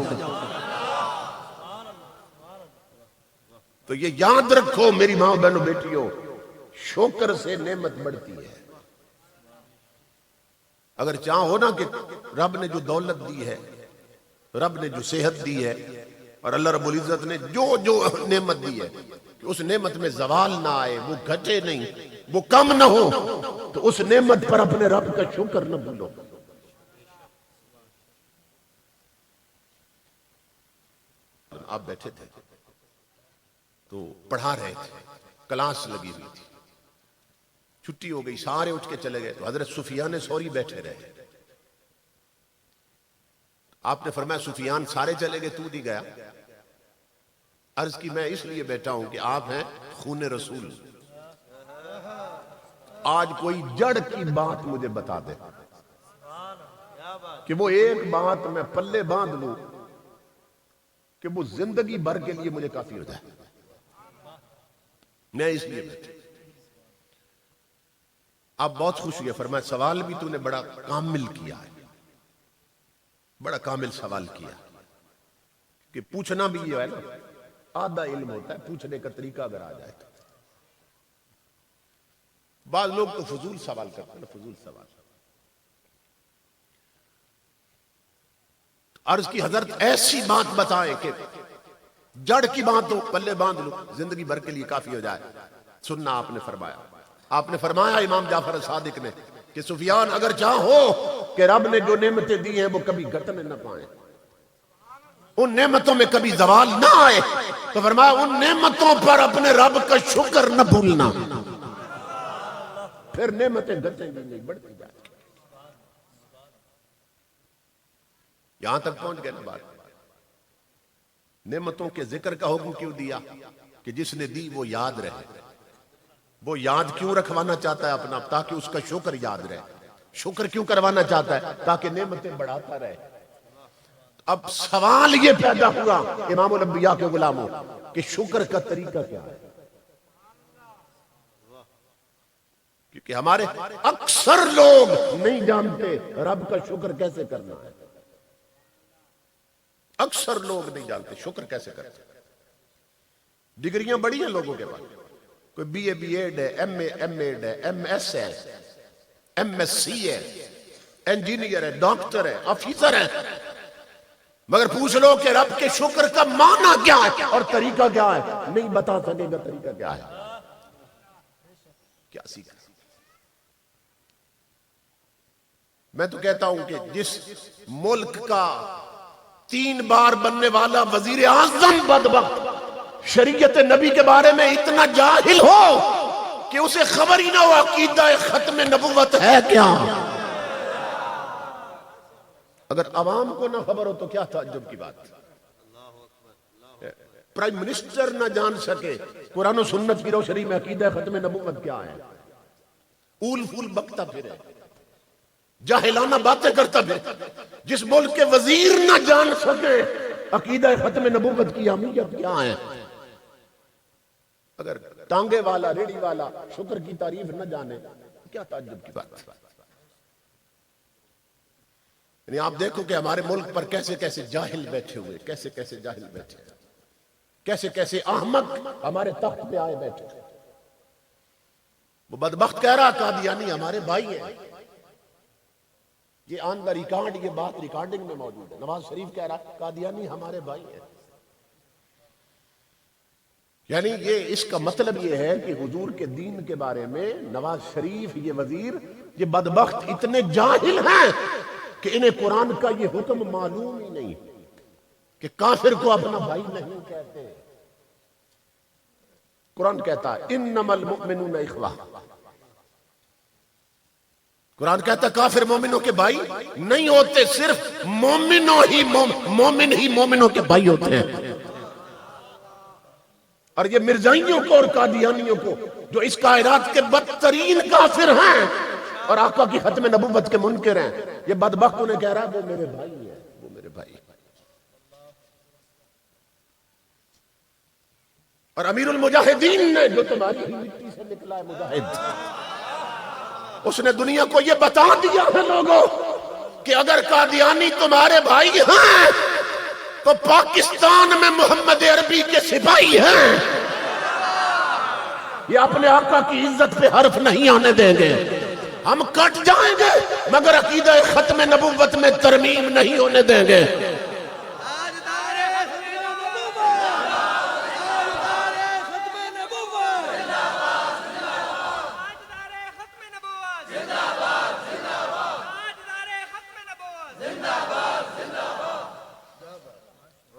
تو یہ یاد رکھو میری ماں بہنوں بیٹیوں، شکر سے نعمت بڑھتی ہے۔ اگر چاہو نا کہ رب نے جو دولت دی ہے، رب نے جو صحت دی ہے، اور اللہ رب العزت نے جو نعمت دی ہے، کہ اس نعمت میں زوال نہ آئے، وہ گھٹے نہیں، وہ کم نہ ہو، تو اس نعمت پر اپنے رب کا شکر نہ بھولو۔ آپ بیٹھے تھے تو پڑھا رہے تھے، کلاس لگی ہوئی تھی، چھٹی ہو گئی، سارے اٹھ کے چلے گئے، تو حضرت سفیان ثوری بیٹھے رہے۔ آپ نے فرمایا سفیان سارے چلے گئے تو نہیں گیا؟ عرض کی میں اس لیے بیٹھا ہوں کہ آپ ہیں خون رسول، آج کوئی جڑ کی بات مجھے بتا دے کہ وہ ایک بات میں پلے باندھ لوں کہ وہ زندگی بھر کے لیے مجھے کافی ہو جائے، میں اس لیے بیٹھا۔ آپ بہت خوش ہوئے، فرمایا سوال بھی تو نے بڑا کامل کیا ہے، بڑا کامل سوال کیا، کہ پوچھنا بھی یہ ہے نا، آدھا علم ہوتا ہے پوچھنے کا طریقہ اگر آ جائے تو۔ بعض لوگ تو فضول سوال کرتے ہیں نا، فضول سوال۔ عرض کی حضرت ایسی بات بتائیں کہ جڑ کی بات ہو، پلے باندھ لو، زندگی بھر کے لیے کافی ہو جائے۔ سننا آپ نے فرمایا، آپ نے فرمایا امام جعفر صادق نے کہ سفیان اگر چاہو کہ رب نے جو نعمتیں دی ہیں وہ کبھی گھٹنے نہ پائیں، ان نعمتوں میں کبھی زوال نہ آئے، تو فرمایا ان نعمتوں پر اپنے رب کا شکر نہ بھولنا، پھر نعمتیں گھٹیں گی نہیں، بڑھتی جائیں۔ یہاں تک پہنچ گئے نا بات۔ نعمتوں کے ذکر کا حکم کیوں دیا؟ کہ جس نے دی وہ یاد رہے۔ وہ یاد کیوں رکھوانا چاہتا ہے اپنا؟ تاکہ اس کا شکر یاد رہے۔ شکر کیوں کروانا چاہتا ہے؟ تاکہ نعمتیں بڑھاتا رہے۔ اب سوال یہ پیدا ہوا امام الانبیاء کے غلاموں کہ شکر کا طریقہ کیا ہے؟ کیونکہ ہمارے اکثر لوگ نہیں جانتے رب کا شکر کیسے کرنا ہے۔ اکثر لوگ نہیں جانتے شکر کیسے کرتے۔ ڈگریاں بڑی ہیں لوگوں کے پاس، کوئی بی اے بی ایڈ ہے، ایم اے ایم ایڈ ہے، ایم ایس ہے، ایم ایس سی ہے، انجینئر ہے، ڈاکٹر ہے، آفیسر ہے، مگر پوچھ لو کہ رب کے شکر کا معنی کیا ہے اور طریقہ کیا ہے، نہیں بتا سکے گا طریقہ کیا ہے، کیا سیکھا۔ میں تو کہتا ہوں کہ جس ملک کا 3 بار بننے والا وزیر اعظم بدبخت شریعت نبی کے بارے میں اتنا جاہل ہو کہ اسے خبر ہی نہ ہو عقیدہ ختم نبوت ہے کیا۔ اگر عوام کو نہ خبر ہو تو کیا تعجب کی بات۔ پرائم منسٹر نہ جان سکے قرآن و سنت کی روشنی میں عقیدہ ختم نبوت کیا ہے، اول پھول بکتا پھرے، جاہلانہ باتیں کرتا پھرے۔ جس ملک کے وزیر نہ جان سکے عقیدہ ختم نبوت کی اہمیت کیا ہے، اگر ٹانگے والا ریڑھی والا شکر کی تعریف نہ جانے کیا تعجب کی بات۔ یعنی آپ دیکھو کہ ہمارے ملک پر کیسے کیسے جاہل بیٹھے ہوئے، کیسے کیسے جاہل بیٹھے، کیسے کیسے احمق ہمارے تخت پہ آئے بیٹھے۔ وہ بدبخت کہہ رہا قادیانی ہمارے بھائی ہیں، یہ آن دا ریکارڈ، یہ بات ریکارڈنگ میں موجود ہے۔ نواز شریف کہہ رہا قادیانی ہمارے بھائی ہیں، یعنی یہ اس کا مطلب یہ ہے کہ حضور کے دین کے بارے میں نواز شریف یہ وزیر یہ بدبخت اتنے جاہل ہیں کہ انہیں قرآن کا یہ حکم معلوم ہی نہیں کہ کافر کو اپنا بھائی نہیں کہتے۔ قرآن کہتا ہے انما المؤمنون اخوہ، قرآن کہتا ہے کافر مومنوں کے بھائی نہیں ہوتے، صرف مومن ہی مومنوں کے بھائی ہوتے ہیں۔ اور یہ مرزائیوں کو اور قادیانیوں کو جو اس کائنات کے بدترین کافر ہیں اور آقا کی ختم نبوت کے منکر ہیں، یہ بدبخت انہیں کہہ رہا ہے وہ میرے بھائی ہیں، وہ میرے بھائی۔ اور امیر المجاہدین نے جو تمہاری ہی مٹی سے نکلا ہے مجاہد، اس نے دنیا کو یہ بتا دیا ہے لوگوں کہ اگر قادیانی تمہارے بھائی ہیں تو پاکستان میں محمد عربی کے سپاہی ہیں، یہ اپنے آقا کی عزت پہ حرف نہیں آنے دیں گے۔ ہم کٹ جائیں گے مگر عقیدہ ختم نبوت میں ترمیم نہیں ہونے دیں گے۔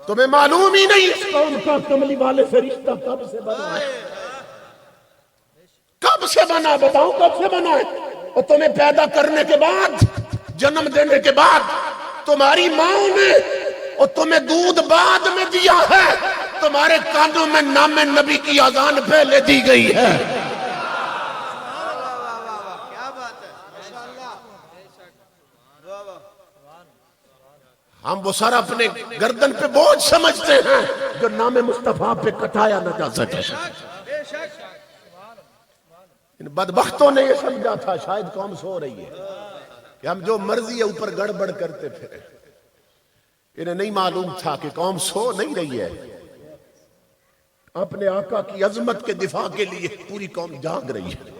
تمہیں معلوم ہی نہیں اس قوم کا کملی والے سے رشتہ کب سے بنا ہے، کب سے بنا، بتاؤ کب سے بنا ہے۔ اور تمہیں پیدا کرنے کے بعد، جنم دینے کے بعد تمہاری ماں نے اور تمہیں دودھ بعد میں دیا ہے، تمہارے کانوں میں نام نبی کی اذان پہلے دی گئی ہے۔ ہم وہ سر اپنے گردن پہ بوجھ سمجھتے ہیں جو نام مصطفیٰ پہ کٹایا نہ جا سکے۔ ان بدبختوں نے یہ سمجھا تھا، شاید قوم سو رہی ہے، کہ ہم جو مرضی ہے اوپر گڑبڑ کرتے پھرے۔ انہیں نہیں معلوم تھا کہ قوم سو نہیں رہی ہے، اپنے آقا کی عظمت کے دفاع کے لیے پوری قوم جاگ رہی ہے۔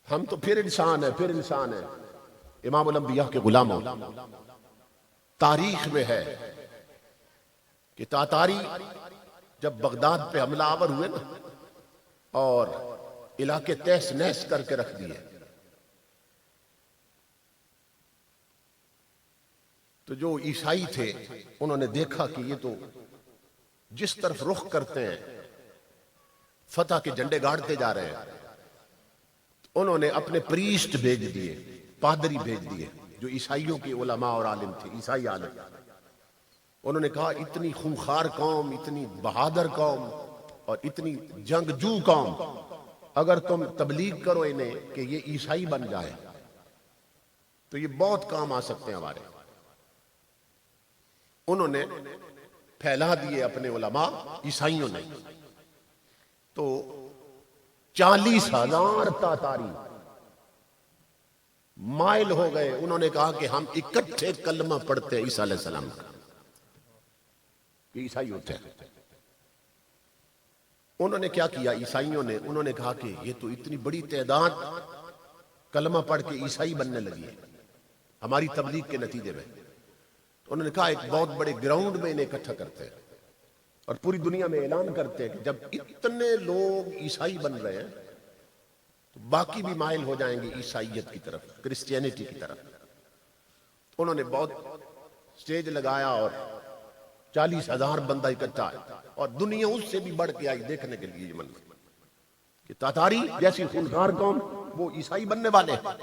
ہم تو پھر انسان ہیں، امام الانبیاء کے غلاموں۔ تاریخ میں ہے کہ تاتاری جب بغداد پہ حملہ آور ہوئے نا اور علاقے تہس نہس کر کے رکھ دیے، تو جو عیسائی تھے انہوں نے دیکھا کہ یہ تو جس طرف رخ کرتے ہیں فتح کے جھنڈے گاڑتے جا رہے ہیں۔ انہوں نے اپنے پریسٹ بھیج دیے، پادری بھیج دیے جو عیسائیوں کے علماء اور عالم تھے، عیسائی عالم۔ انہوں نے کہا اتنی خونخوار قوم، اتنی بہادر قوم اور اتنی جنگجو قوم، اگر تم تبلیغ کرو انہیں کہ یہ عیسائی بن جائے تو یہ بہت کام آ سکتے ہیں ہمارے۔ انہوں نے پھیلا دیے اپنے علماء عیسائیوں نے، تو 40,000 تاتاری مائل ہو گئے۔ انہوں نے کہا کہ ہم اکٹھے کلمہ پڑھتے ہیں عیسیٰ علیہ السلام کا، کہ عیسائی ہوتے ہیں۔ انہوں نے کیا کیا عیسائیوں نے؟ انہوں نے کہا کہ یہ تو اتنی بڑی تعداد کلمہ پڑھ کے عیسائی بننے لگی ہے ہماری تبلیغ کے نتیجے میں. انہوں نے کہا ایک بہت بڑے گراؤنڈ میں انہیں اکٹھا کرتے ہیں اور پوری دنیا میں اعلان کرتے ہیں کہ جب اتنے لوگ عیسائی بن رہے ہیں تو باقی بھی مائل ہو جائیں گے عیسائیت کی طرف، کرسچینٹی کی طرف. انہوں نے بہت سٹیج لگایا اور 40,000 بندہ اکٹھا ہے اور دنیا اس سے بھی بڑھ کے آئی دیکھنے کے لیے یہ منظر کہ تاتاری جیسی خونخوار قوم وہ عیسائی بننے والے ہیں.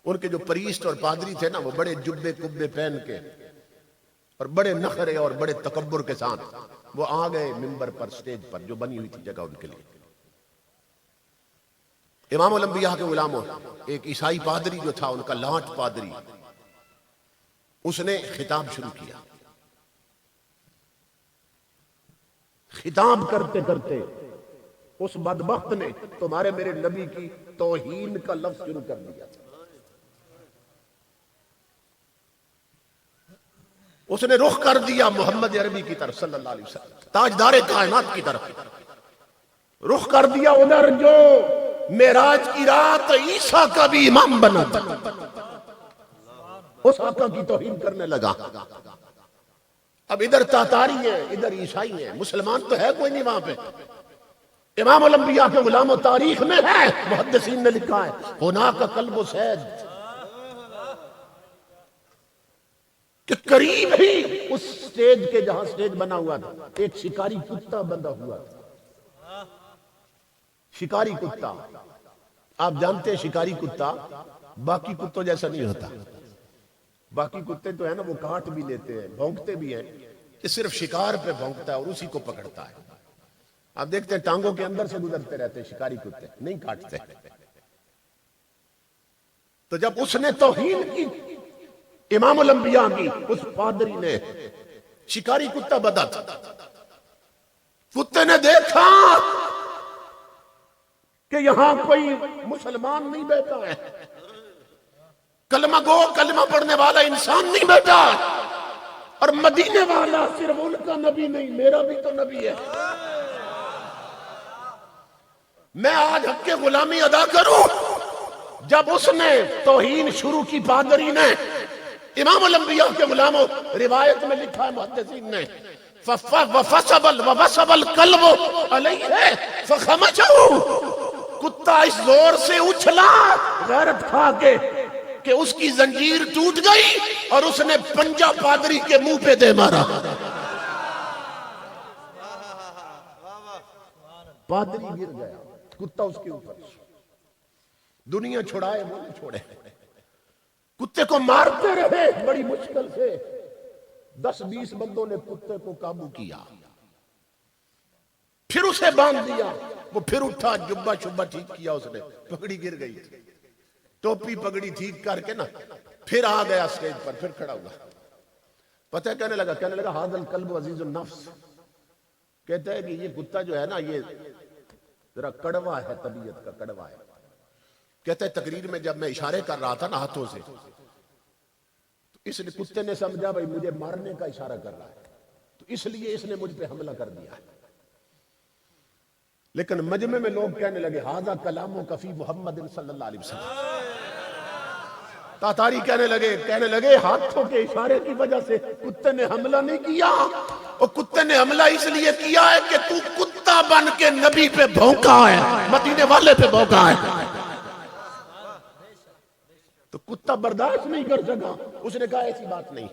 ان کے جو پریسٹ اور پادری تھے نا وہ بڑے جبے کبے پہن کے اور بڑے نخرے اور بڑے تکبر کے ساتھ وہ آ گئے ممبر پر، سٹیج پر جو بنی ہوئی تھی جگہ ان کے لیے. امام الانبیاء کے غلاموں ایک عیسائی پادری جو تھا ان کا لاٹ پادری، اس نے خطاب شروع کیا. خطاب کرتے کرتے اس بدبخت نے تمہارے میرے نبی کی توہین کا لفظ شروع کر دیا. اس نے رخ کر دیا محمد عربی کی طرف صلی اللہ علیہ وسلم، تاجدار کائنات کی طرف رخ کر دیا، ادھر جو معراج کی رات عیسیٰ کا بھی امام بنا تھا اس آقا کی توہین کرنے لگا. اب ادھر تاتاری ہیں ادھر عیسائی ہیں، مسلمان تو ہے کوئی نہیں وہاں پہ. امام الانبیاء کے غلام و تاریخ میں ہے، محدثین نے لکھا ہے ہناک قلب و سید، کہ قریب ہی اس سٹیج کے جہاں سٹیج بنا ہوا تھا ایک شکاری کتا بندہ ہوا تھا. شکاری کتا، آپ جانتے ہیں شکاری کتا باقی کتوں جیسا نہیں ہوتا. باقی کتے تو ہے نا وہ کاٹ بھی لیتے ہیں، بھونکتے بھی ہیں، یہ صرف شکار پہ بھونکتا ہے اور اسی کو پکڑتا ہے. آپ دیکھتے ہیں ٹانگوں کے اندر سے گزرتے رہتے ہیں شکاری کتے، نہیں کاٹتے. تو جب اس نے توہین کی امام الانبیاء کی، اس پادری نے، شکاری کتا بدا تھا، کتے نے دیکھا کہ یہاں کوئی مسلمان نہیں بیٹھا ہے، کلمہ گو کلمہ پڑھنے والا انسان نہیں بیٹھا، اور مدینے والا صرف ان کا نبی نہیں میرا بھی تو نبی ہے، میں آج حق کے غلامی ادا کروں. جب اس نے توہین شروع کی پادری نے، امام الانبیاء کے غلاموں روایت میں لکھا ہے محدثین نے وَفَصَبَ الْقَلْبُ عَلَيْهِ فَخَمَجَهُ، کتا اس زور سے اچھلا غیرت کھا کے کہ اس کی زنجیر ٹوٹ گئی اور اس نے پنجہ پادری کے منہ پہ دے مارا. پادری گر گیا، کتا اس کے اوپر. دنیا چھڑائے وہ نہیں چھوڑے، کتے کو مارتے رہے بڑی مشکل سے. 10-20 بندوں نے کتے کو قابو کیا، پھر اسے باندھ دیا، وہ پھر اٹھا، جبہ شبہ ٹھیک کیا، اس نے پگڑی گر گئی، ٹوپی پگڑی ٹھیک کر کے نا پھر آ گیا سٹیج پر، پھر کھڑا ہوا. پتہ ہے کہنے لگا ھذا الکلب عزیز النفس، کہتا ہے کہ یہ کتا جو ہے نا یہ ذرا کڑوا ہے، طبیعت کا کڑوا ہے. کہتا ہے تقریر میں جب میں اشارے کر رہا تھا نا ہاتھوں سے تو اس نے کتے نے سمجھا بھائی مجھے مارنے کا اشارہ کر رہا ہے، تو اس لیے اس نے مجھ پہ حملہ کر دیا ہے. لیکن مجمع میں لوگ کہنے لگے ھذا کلام کفی محمد صلی اللہ علیہ وسلم. تاتاری کہنے لگے ہاتھوں کے اشارے کی وجہ سے کتے نے حملہ نہیں کیا، اور کتے نے حملہ اس لیے کیا ہے کہ تو کتا بن کے نبی پہ بھونکا ہے، مدینے والے پہ بھونکا ہے. تو کتا برداشت نہیں کر سکا، اس نے کہا ایسی بات نہیں،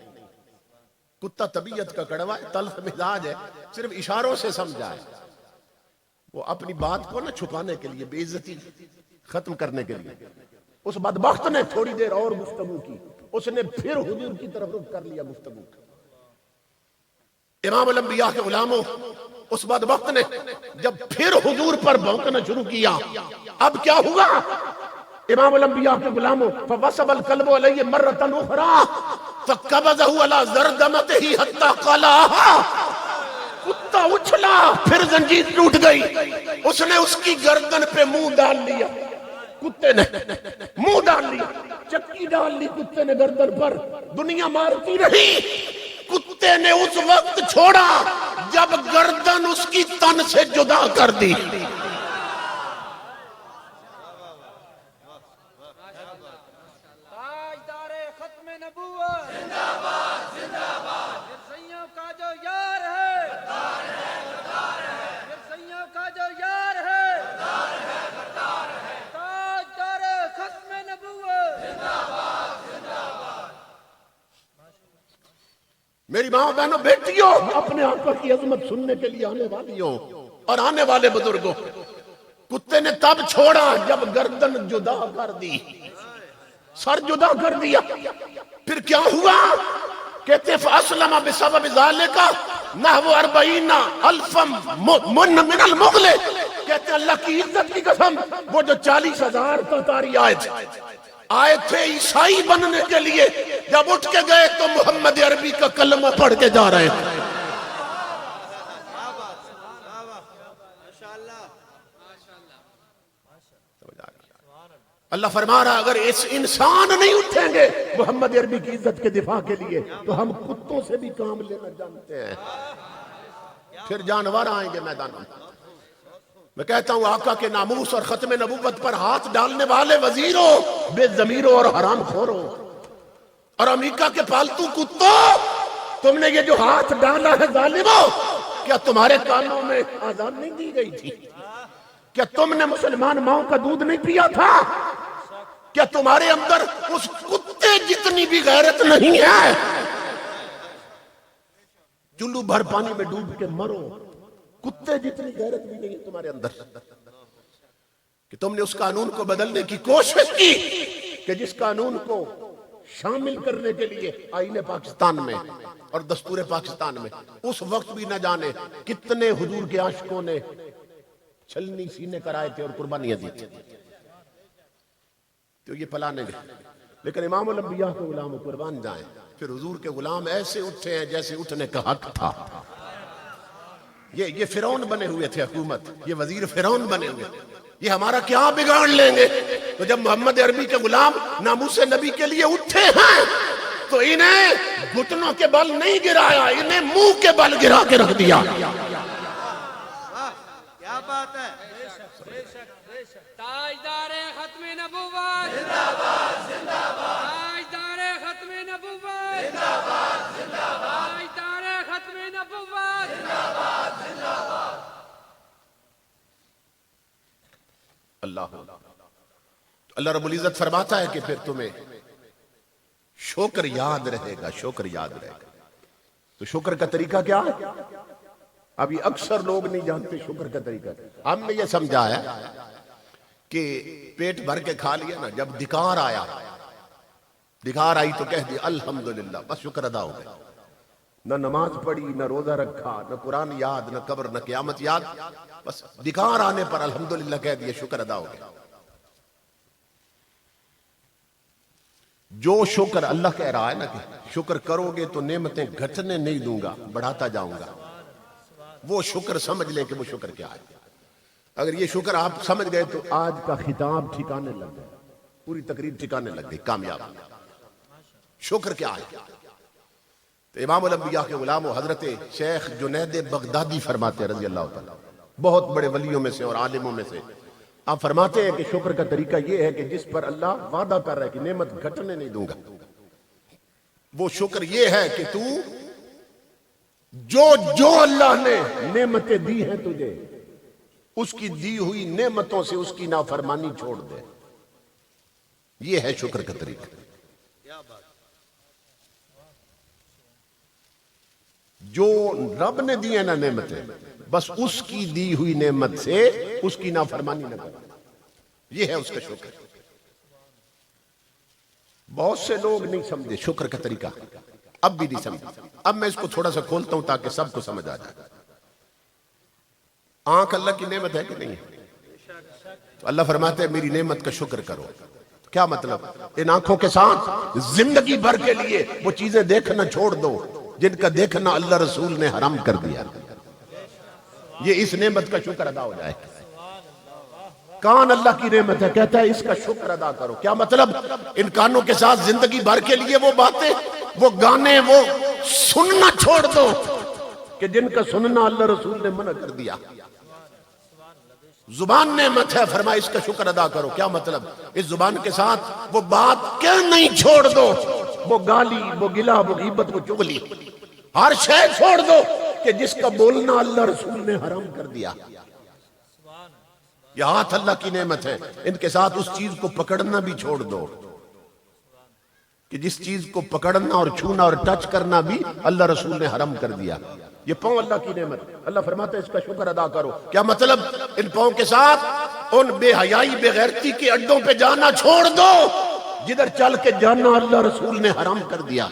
کتا طبیعت کا کڑوا ہے، تلخ مزاج ہے، صرف اشاروں سے سمجھا ہے. وہ اپنی بات کو نہ چھپانے کے لیے، بے عزتی ختم کرنے کے لیے، اس بدبخت نے تھوڑی دیر اور گفتگو کی، اس نے پھر حضور کی طرف رخ کر لیا گفتگو کا. امام الانبیاء کے غلاموں اس بدبخت نے جب پھر حضور پر بھونکنا شروع کیا، اب کیا ہوا؟ امام الانبیاء کے غلاموں فَوَصَبَ الْقَلْبُ عَلَيْهِ مَرَّةً أُخْرَى فَقَبَضَهُ عَلَى زَرْدَمَتِهِ حَتَّى قَلَعَهَا، کتا اچھلا پھر زنجیر ٹوٹ گئی، اس نے اس کی گردن پہ منہ ڈال لیا، کتے نے منہ ڈال لیا، چکی ڈال لی کتے نے گردن پر، دنیا مارتی رہی، کتے نے اس وقت چھوڑا جب گردن اس کی تن سے جدا کر دی. میری ماں بہنوں بیٹیوں، اپنے آقا کی عظمت سننے کے لیے آنے والیوں اور آنے والے بزرگوں، کتے نے تب چھوڑا جب گردن جدا کر دی، سر جدا کر دیا. پھر کیا ہوا؟ کہتے فَأَسْلَمَ بِسَبَبِ ذَلِكَ نَحْوُ 40,000 مِنَ الْمُغْلِ. کہتے اللہ کی عزت کی قسم، وہ جو 40,000 تاتاری آئے تھے عیسائی بننے کے لیے، جب اٹھ کے گئے تو محمد عربی کا کلمہ پڑھ کے جا رہے تھے. اللہ فرما رہا اگر اس انسان نہیں اٹھیں گے محمد عربی کی عزت کے دفاع کے لیے تو ہم کتوں سے بھی کام لینا جانتے ہیں. پھر جانور آئیں گے میدانوں میں. میں کہتا ہوں آقا کے ناموس اور ختم نبوت پر ہاتھ ڈالنے والے وزیروں، بے ضمیروں اور حرام خوروں اور امریکہ کے پالتو کتوں، تم نے یہ جو ہاتھ ڈالا ہے ظالموں، کیا تمہارے کانوں میں آزان نہیں دی گئی تھی؟ کیا تم نے مسلمان ماؤں کا دودھ نہیں پیا تھا؟ کیا تمہارے اندر اس کتے جتنی بھی غیرت نہیں ہے؟ چلو بھر پانی میں ڈوب کے مرو، کتے جتنی غیرت بھی نہیں ہے تمہارے اندر کہ تم نے اس قانون کو بدلنے کی کوشش کی کہ جس قانون کو شامل کرنے کے لیے آئین پاکستان میں اور دستور پاکستان میں اس وقت بھی نہ جانے کتنے حضور کے عاشقوں نے چھلنی سینے کرائے تھے اور قربانیاں دی تھی. تو یہ پلانے گئے، لیکن امام الانبیاء کے غلام قربان جائیں. پھر حضور کے غلام ایسے اٹھے ہیں جیسے اٹھنے کا حق تھا. یہ فرعون بنے ہوئے تھے حکومت، یہ وزیر فرعون بنے ہوئے، یہ ہمارا کیا بگاڑ لیں گے؟ تو جب محمد عربی کے غلام ناموس نبی کے لیے اٹھے ہیں تو انہیں گھٹنوں کے بل نہیں گرایا، انہیں منہ کے بل گرا کے رکھ دیا. کیا بات ہے! تاجدار ختم نبوت زندہ باد، زندہ باد. تاجدار ختم نبوت زندہ باد، زندہ باد. تاجدار ختم نبوت زندہ باد، زندہ باد. اللہ رب العزت فرماتا ہے کہ پھر تمہیں شکر یاد رہے گا، شکر یاد رہے گا. تو شکر کا طریقہ کیا ہے؟ اب یہ اکثر لوگ نہیں جانتے شکر کا طریقہ. ہم نے یہ سمجھا ہے کہ پیٹ بھر کے کھا لیا نا، جب دکار آئی تو کہہ دیا الحمدللہ، بس شکر ادا ہو گیا. نہ نماز پڑھی، نہ روزہ رکھا، نہ قرآن یاد، نہ قبر، نہ قیامت یاد، بس دکار آنے پر الحمدللہ کہہ دیا، شکر ادا ہو گیا. جو شکر اللہ کہہ رہا ہے نا کہ شکر کرو گے تو نعمتیں گھٹنے نہیں دوں گا، بڑھاتا جاؤں گا، وہ شکر سمجھ لیں کہ وہ شکر کیا ہے. اگر یہ شکر آپ سمجھ گئے تو آج کا خطاب ٹھکانے لگ گئے، پوری تقریر ٹھکانے لگ گئی، کامیاب. شکر کیا ہے؟ تو امام الانبیاء کے غلام و حضرت شیخ جنید بغدادی فرماتے ہیں رضی اللہ تعالیٰ، بہت بڑے ولیوں میں سے اور عالموں میں سے، آپ فرماتے ہیں کہ شکر کا طریقہ یہ ہے کہ جس پر اللہ وعدہ کر رہا ہے کہ نعمت گھٹنے نہیں دوں گا، وہ شکر یہ ہے کہ تو جو اللہ نے نعمتیں دی ہیں تجھے، اس کی دی ہوئی نعمتوں سے اس کی نافرمانی چھوڑ دے. یہ ہے شکر کا طریقہ. جو رب نے دی ہیں نا نعمتیں، بس اس کی دی ہوئی نعمت سے اس کی نافرمانی نہ کرنا، یہ ہے اس کا شکر. بہت سے لوگ نہیں سمجھے شکر کا طریقہ، اب بھی نہیں سمجھے. اب میں اس کو تھوڑا سا کھولتا ہوں تاکہ سب کو سمجھ آ جائے. آنکھ اللہ کی نعمت ہے کہ نہیں ہے؟ تو اللہ فرماتے ہیں میری نعمت کا شکر کرو. کیا مطلب؟ ان آنکھوں کے ساتھ زندگی بھر کے لیے وہ چیزیں دیکھنا چھوڑ دو جن کا دیکھنا اللہ رسول نے حرام کر دیا. یہ اس نعمت کا شکر ادا ہو جائے. کان اللہ کی نعمت ہے، کہتا ہے اس کا شکر ادا کرو. کیا مطلب؟ ان کانوں کے ساتھ زندگی بھر کے لیے وہ باتیں، وہ گانے، وہ سننا چھوڑ دو کہ جن کا سننا اللہ رسول نے منع کر دیا. زبان نعمت ہے، فرمایا اس کا شکر ادا کرو. کیا مطلب؟ اس زبان کے ساتھ وہ بات کیا نہیں چھوڑ دو، وہ گالی، وہ گلا، وہ غیبت، وہ چغلی، ہر شے چھوڑ دو کہ جس کا بولنا اللہ رسول نے حرام کر دیا. یہ ہاتھ اللہ کی نعمت ہے، ان کے ساتھ اس چیز کو پکڑنا بھی چھوڑ دو کہ جس چیز کو پکڑنا اور چھونا اور ٹچ کرنا بھی اللہ رسول نے حرام کر دیا. یہ پاؤں اللہ کی نعمت، اللہ فرماتا ہے اس کا شکر ادا کرو. کیا مطلب؟ ان پاؤں کے ساتھ ان بے حیائی بے غیرتی کے اڈوں پہ جانا چھوڑ دو جدھر چل کے جانا اللہ رسول نے حرام کر دیا.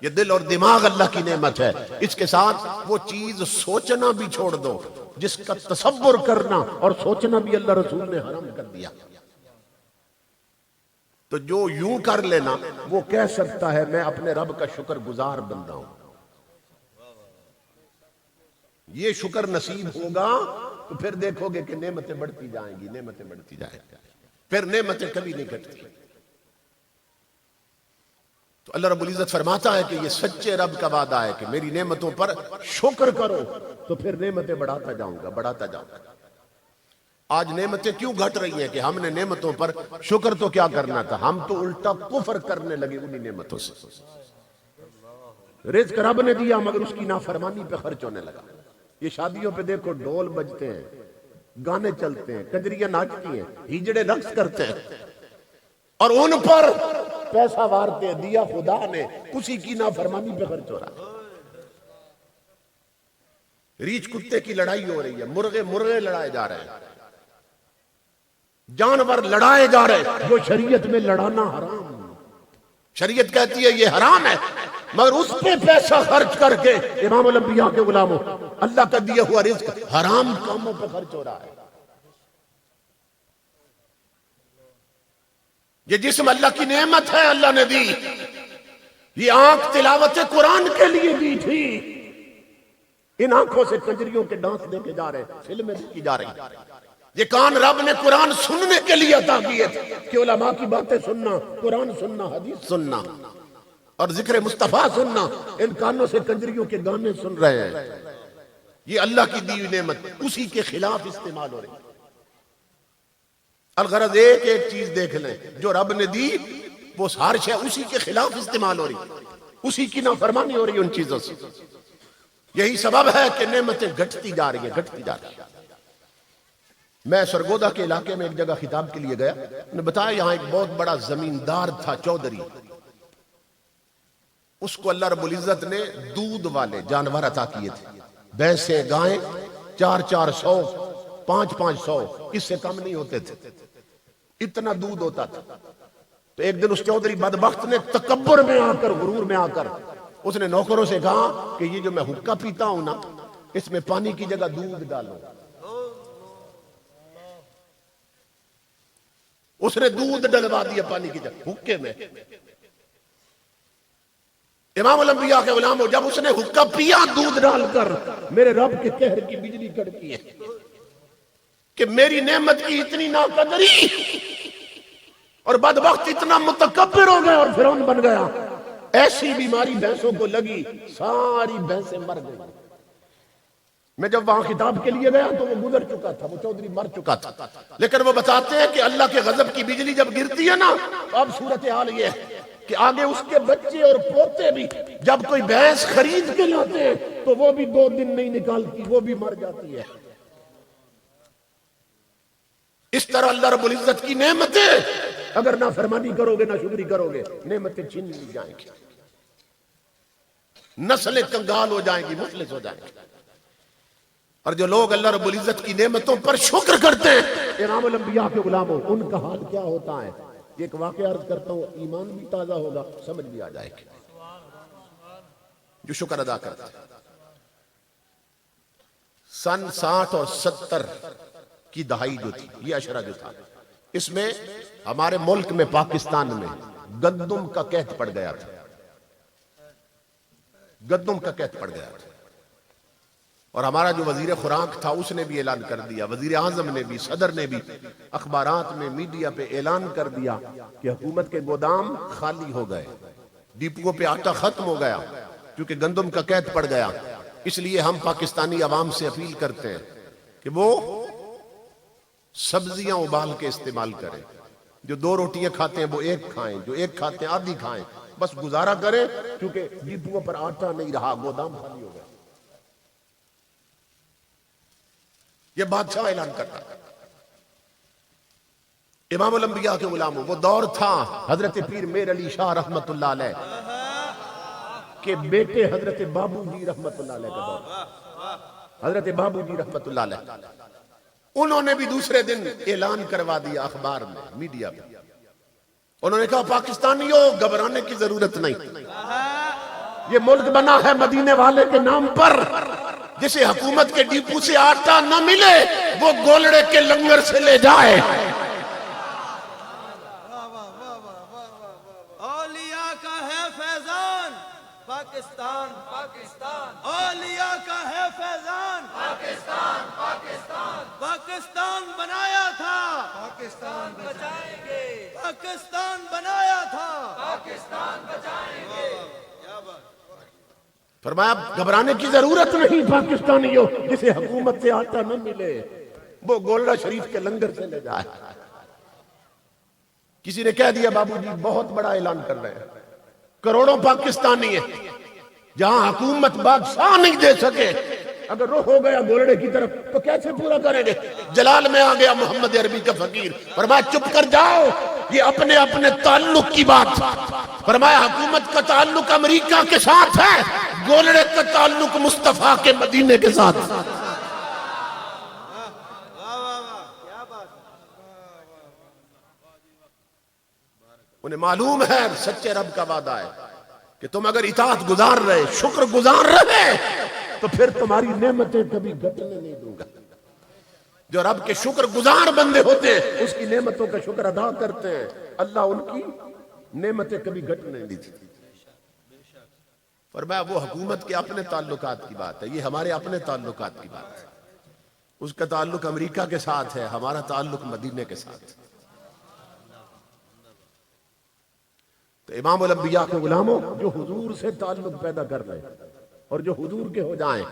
یہ دل اور دماغ اللہ کی نعمت ہے، اس کے ساتھ وہ چیز سوچنا بھی چھوڑ دو جس کا تصور کرنا اور سوچنا بھی اللہ رسول نے حرام کر دیا. تو جو یوں کر لینا وہ کہہ سکتا ہے میں اپنے رب کا شکر گزار بندہ ہوں. یہ شکر نصیب ہوگا تو پھر دیکھو گے کہ نعمتیں بڑھتی جائیں گی، نعمتیں بڑھتی جائیں گی، پھر نعمتیں کبھی نہیں گھٹتی. تو اللہ رب العزت فرماتا ہے کہ یہ سچے رب کا وعدہ ہے کہ میری نعمتوں پر شکر کرو تو پھر نعمتیں بڑھاتا جاؤں گا، بڑھاتا جاؤں گا. آج نعمتیں کیوں گھٹ رہی ہیں کہ ہم نے نعمتوں پر شکر تو کیا کرنا تھا، ہم تو الٹا کفر کرنے لگے انہی نعمتوں سے. رزق رب نے دیا مگر اس کی نافرمانی پہ خرچ ہونے لگا. یہ شادیوں پہ دیکھو ڈھول بجتے ہیں، گانے چلتے ہیں، کجریاں ناچتی ہیں، ہجڑے رقص کرتے ہیں اور ان پر پیسہ وارتے ہیں، دیا خدا نے، اسی کی نافرمانی پہ خرچ ہو رہا ہے. ریچھ کتے کی لڑائی ہو رہی ہے، مرغے لڑائے جا رہے ہیں، جانور لڑائے جا رہے ہیں جو شریعت میں لڑانا حرام. شریعت کہتی ہے یہ حرام ہے مگر اس پہ پیسہ خرچ کر کے امام الانبیاء کے غلاموں اللہ کا دیا ہوا رزق حرام کاموں پہ خرچ ہو رہا ہے. یہ جسم اللہ کی نعمت ہے، اللہ نے دی. یہ آنکھ تلاوت قرآن کے لیے دی تھی، ان آنکھوں سے کنجریوں کے ڈانس دیکھے جا رہے ہیں، فلمیں دیکھی جا رہی ہیں. یہ کان رب نے قرآن سننے کے لیے عطا کیے تھے کہ علماء کی باتیں سننا، قرآن سننا، حدیث سننا اور ذکر مصطفیٰ سننا. ان کانوں سے کنجریوں کے گانے سن رہے ہیں. یہ اللہ کی دی ہوئی نعمت اسی کے خلاف استعمال ہو رہی ہے. الغرض ایک ایک چیز دیکھ لیں جو رب نے دی وہ ہر شے اسی کے خلاف استعمال ہو رہی ہے، اسی کی نافرمانی ہو رہی ہے ان چیزوں سے. یہی سبب ہے کہ نعمتیں گھٹتی جا رہی ہیں، گھٹتی جا رہی ہیں. میں سرگودا کے علاقے میں ایک جگہ خطاب کے لیے گیا، انہوں نے بتایا یہاں ایک بہت بڑا زمیندار تھا چودھری، اس کو اللہ رب العزت نے دودھ والے جانور عطا کیے تھے، بھینسیں گائیں 400 500 اس سے کم نہیں ہوتے تھے، اتنا دودھ ہوتا تھا. تو ایک دن اس چودھری بدبخت نے تکبر میں آ کر، غرور میں آ کر اس نے نوکروں سے کہا کہ یہ جو میں حقہ پیتا ہوں نا اس میں پانی کی جگہ دودھ ڈالو. اس نے دودھ ڈلوا دیا پانی کی جگہ حقے میں. امام الانبیاء کے غلام جب اس نے حقہ پیا دودھ ڈال کر، میرے رب کے قہر کی بجلی کڑکی ہے کہ میری نعمت کی اتنی ناقدری، اور بدبخت اتنا متکبر ہو گیا اور فرعون بن گیا. ایسی بیماری بھینسوں کو لگی، ساری بھینسیں مر گئی. میں جب وہاں خطاب کے لیے گیا تو وہ گزر چکا تھا، وہ چودھری مر چکا تھا. لیکن وہ بتاتے ہیں کہ اللہ کے غضب کی بجلی جب گرتی ہے نا تو اب صورتحال یہ ہے کہ آگے اس کے بچے اور پوتے بھی جب کوئی بھینس خرید کے لاتے ہیں تو وہ بھی 2 دن نہیں نکالتی، وہ بھی مر جاتی ہے. اس طرح اللہ رب العزت کی نعمتیں اگر نہ فرمانی کرو گے، نہ شکری کرو گے، نعمتیں چھین لی جائیں گی، نسلیں کنگال ہو جائیں گی، مفلس ہو جائیں گی. اور جو لوگ اللہ رب العزت کی نعمتوں پر شکر کرتے ہیں، امام الانبیاء کے غلاموں، ان کا حال کیا ہوتا ہے. ایک واقعہ عرض کرتا ہوں، ایمان بھی تازہ ہوگا، سمجھ بھی آ جائے گا. جو شکر ادا کرتا ہے، سن 60 اور 70 کی دہائی جو تھی، یہ اشرہ جو تھا، اس میں ہمارے ملک میں پاکستان میں گندم کا قحط پڑ گیا تھا. گندم کا قحط پڑ گیا تھا اور ہمارا جو وزیر خوراک تھا اس نے بھی اعلان کر دیا، وزیر اعظم نے بھی، صدر نے بھی اخبارات میں، میڈیا پہ اعلان کر دیا کہ حکومت کے گودام خالی ہو گئے، ڈپوؤں پہ آٹا ختم ہو گیا کیونکہ گندم کا قید پڑ گیا، اس لیے ہم پاکستانی عوام سے اپیل کرتے ہیں کہ وہ سبزیاں ابال کے استعمال کریں. جو 2 روٹیاں کھاتے ہیں وہ 1 کھائیں، جو 1 کھاتے ہیں آدھی کھائیں، بس گزارا کریں، کیونکہ ڈپوؤں پر آٹا نہیں رہا، گودام خالی ہو گیا. یہ بادشاہ اعلان کرتا ہے. امام الانبیاء کے غلاموں، وہ دور تھا حضرت پیر میر علی شاہ رحمت اللہ علیہ کے بیٹے حضرت بابو جی رحمت اللہ علیہ کا دور. حضرت بابو جی رحمت اللہ علیہ انہوں نے بھی دوسرے دن اعلان کروا دیا اخبار میں، میڈیا میں. انہوں نے کہا پاکستانیوں گھبرانے کی ضرورت نہیں، یہ ملک بنا ہے مدینے والے کے نام پر. جسے حکومت کے ڈپو سے آٹا نہ ملے وہ گولڑے کے لنگر سے لے جائے. اولیاء کا ہے فیضان پاکستان، پاکستان اولیاء کا ہے فیضان پاکستان، پاکستان پاکستان بنایا تھا پاکستان بچائیں گے، پاکستان بنایا تھا پاکستان بچائیں گے. فرمایا گھبرانے کی ضرورت نہیں پاکستانیوں، جسے حکومت سے آٹا نہ ملے وہ گولڑا شریف کے لنگر سے لے جائے. کسی نے کہہ دیا بابو جی بہت بڑا اعلان کر رہے ہیں، کروڑوں پاکستانی ہیں، جہاں حکومت بادشاہ نہیں دے سکے، اگر رخ ہو گیا گولڑے کی طرف تو کیسے پورا کریں گے؟ جلال میں آ گیا محمد عربی کا فقیر، فرمایا چپ کر جاؤ، یہ اپنے اپنے تعلق کی بات. فرمایا حکومت کا تعلق امریکہ کے ساتھ ہے، گولڑے کا تعلق مصطفیٰ کے مدینے کے ساتھ. انہیں معلوم ہے سچے رب کا وعدہ ہے کہ تم اگر اطاعت گزار رہے، شکر گزار رہے، تو پھر تمہاری نعمتیں کبھی گھٹنے نہیں دوں گا. جو رب کے شکر گزار بندے ہوتے ہیں اس کی نعمتوں کا شکر ادا کرتے ہیں، اللہ ان کی نعمتیں کبھی گھٹنے نہیں دیتی. فرمایا وہ حکومت کے اپنے تعلقات کی بات ہے، یہ ہمارے اپنے تعلقات کی بات ہے. اس کا تعلق امریکہ کے ساتھ ہے، ہمارا تعلق مدینے کے ساتھ. تو امام الانبیاء کے غلاموں، جو حضور سے تعلق پیدا کر رہے ہیں اور جو حضور کے ہو جائیں،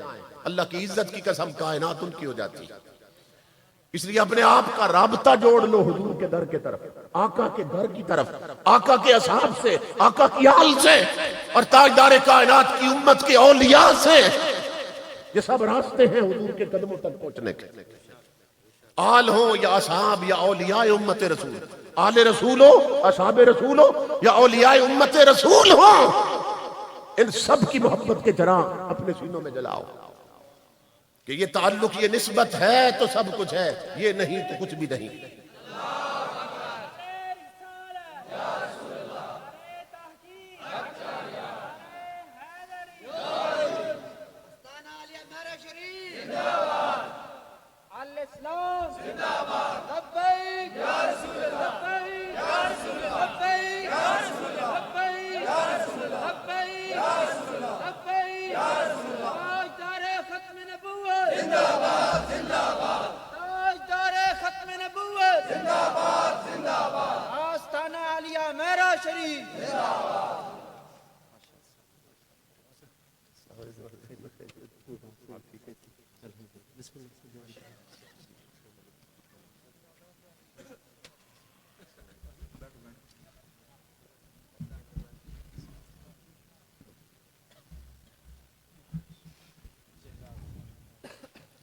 اللہ کی عزت کی قسم کائنات ان کی ہو جاتی ہے. اس لیے اپنے آپ کا رابطہ جوڑ لو حضور کے در کے طرف، آقا کے گھر کی طرف، آقا کے اصحاب سے، آقا کی آل سے اور تاجدار کائنات کی امت کے اولیاء سے. یہ سب راستے ہیں حضور کے قدموں تک پہنچنے کے. آل ہو یا اصحاب یا اولیاء امت رسول، آل رسول ہو، اصحاب رسول ہو یا اولیاء امت رسول ہو، ان سب کی محبت کے چراغ اپنے سینوں میں جلاؤ کہ یہ تعلق، یہ نسبت ہے تو سب کچھ ہے، یہ نہیں تو کچھ بھی نہیں.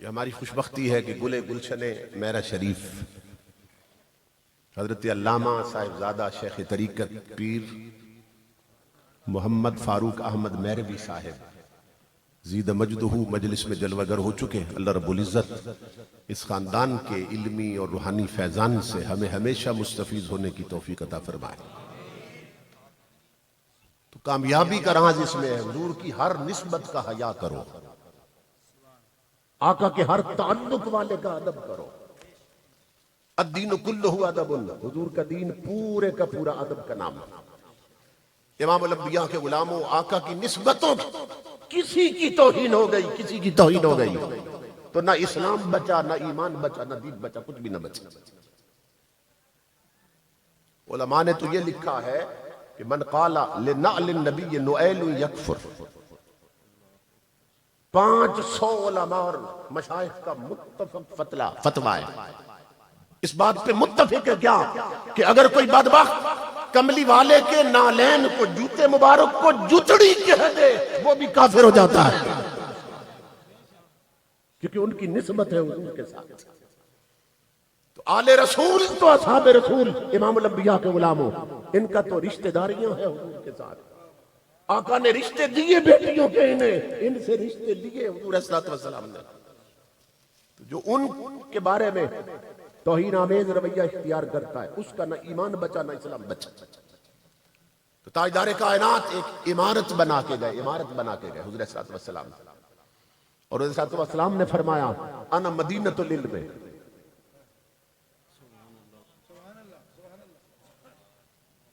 یہ ہماری خوشبختی ہے کہ گلے گلشن میرا شریف حضرت علامہ صاحبزادہ شیخ طریقت پیر محمد فاروق احمد میروی صاحب زید مجدہ مجلس میں جلوہ گر ہو چکے. اللہ رب العزت اس خاندان کے علمی اور روحانی فیضان سے ہمیں ہمیشہ مستفیض ہونے کی توفیق عطا فرمائے. تو کامیابی کا راز اس میں ہے، حضور کی ہر نسبت کا حیا کرو، آقا کے ہر تعلق والے کا ادب کرو. الدین کلہ ادب، حضور کا دین پورے کا پورا ادب کا نام ہے. امام الانبیاء کے غلاموں، آقا کی نسبتوں کسی کی توہین ہو گئی، کسی کی توہین ہو گئی تو نہ اسلام بچا، نہ ایمان بچا، نہ دین بچا، کچھ بھی نہ بچا. علماء نے تو یہ لکھا ہے کہ من قال لنعل النبی نعیل یکفر، 500 علماء اور مشائخ کا متفق فتویٰ ہے، اس بات پہ متفق ہے کیا کہ اگر کوئی بدبخت کملی والے کے نالین کو، جوتے مبارک کو جوتڑی کہہ دے وہ بھی کافر ہو جاتا ہے، کیونکہ ان کی نسبت ہے حضور کے ساتھ۔ تو آل رسول تو اصحاب رسول امام الانبیاء کے غلاموں، ان کا تو رشتہ داریاں ہیں حضور کے ساتھ۔ آقا نے رشتے دیے بیٹیوں کے انہیں، ان سے رشتے لیے حضور صلی اللہ علیہ وسلم نے۔ جو ان کے بارے میں توہین آمیز رویہ اختیار کرتا ہے، اس کا نہ ایمان بچا نہ اسلام بچا۔ تو تاجدار کائنات ایک عمارت بنا کے گئے، عمارت بنا کے گئے حضور صلی اللہ علیہ وسلم، اور حضور صلی اللہ علیہ وسلم نے فرمایا انا مدینۃ العلم۔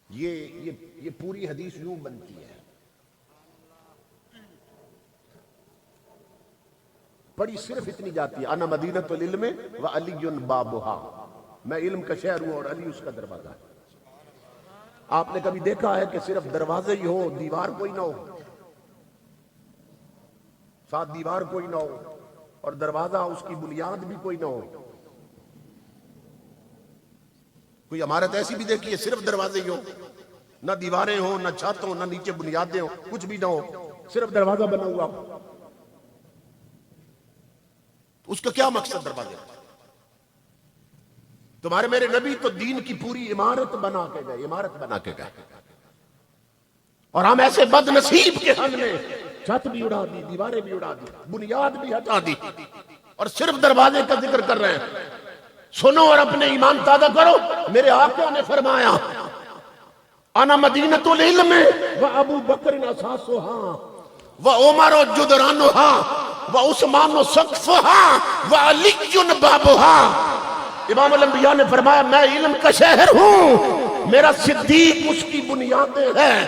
یہ پوری حدیث یوں بنتی ہے، پڑھی صرف اتنی جاتی ہے، انا مدینۃ العلم وعلی بابھا، میں علم کا شہر ہوں اور علی اس کا دروازہ ہے۔ آپ نے کبھی دیکھا ہے کہ صرف دروازے ہی ہو، دیوار کوئی نہ ہو، ساتھ دیوار کوئی نہ ہو اور دروازہ اس کی بنیاد بھی کوئی نہ ہو؟ کوئی عمارت ایسی بھی دیکھی ہے صرف دروازے ہی ہو، نہ دیواریں ہوں، نہ چھت ہوں، نہ نیچے بنیادیں ہوں، کچھ بھی نہ ہو، صرف دروازہ بنا ہوا ہو؟ اس کا کیا مقصد دروازے؟ تمہارے میرے نبی تو دین کی پوری عمارت بنا کے گئے، عمارت بنا کے گئے، اور ہم ایسے بد نصیب کہ ہم نے چھت بھی اڑا دی، دیواریں بھی اڑا دی، بنیاد بھی ہٹا دی، اور صرف دروازے کا ذکر کر رہے ہیں۔ سنو اور اپنے ایمان تازہ کرو، میرے آقا نے فرمایا انا مدینۃ العلم وابو بکر اساسها وعمر جدرانها وعثمان سقفها وعلی بابها۔ امام الانبیاء نے فرمایا میں علم کا شہر ہوں، میرا صدیق اس کی بنیادیں ہیں،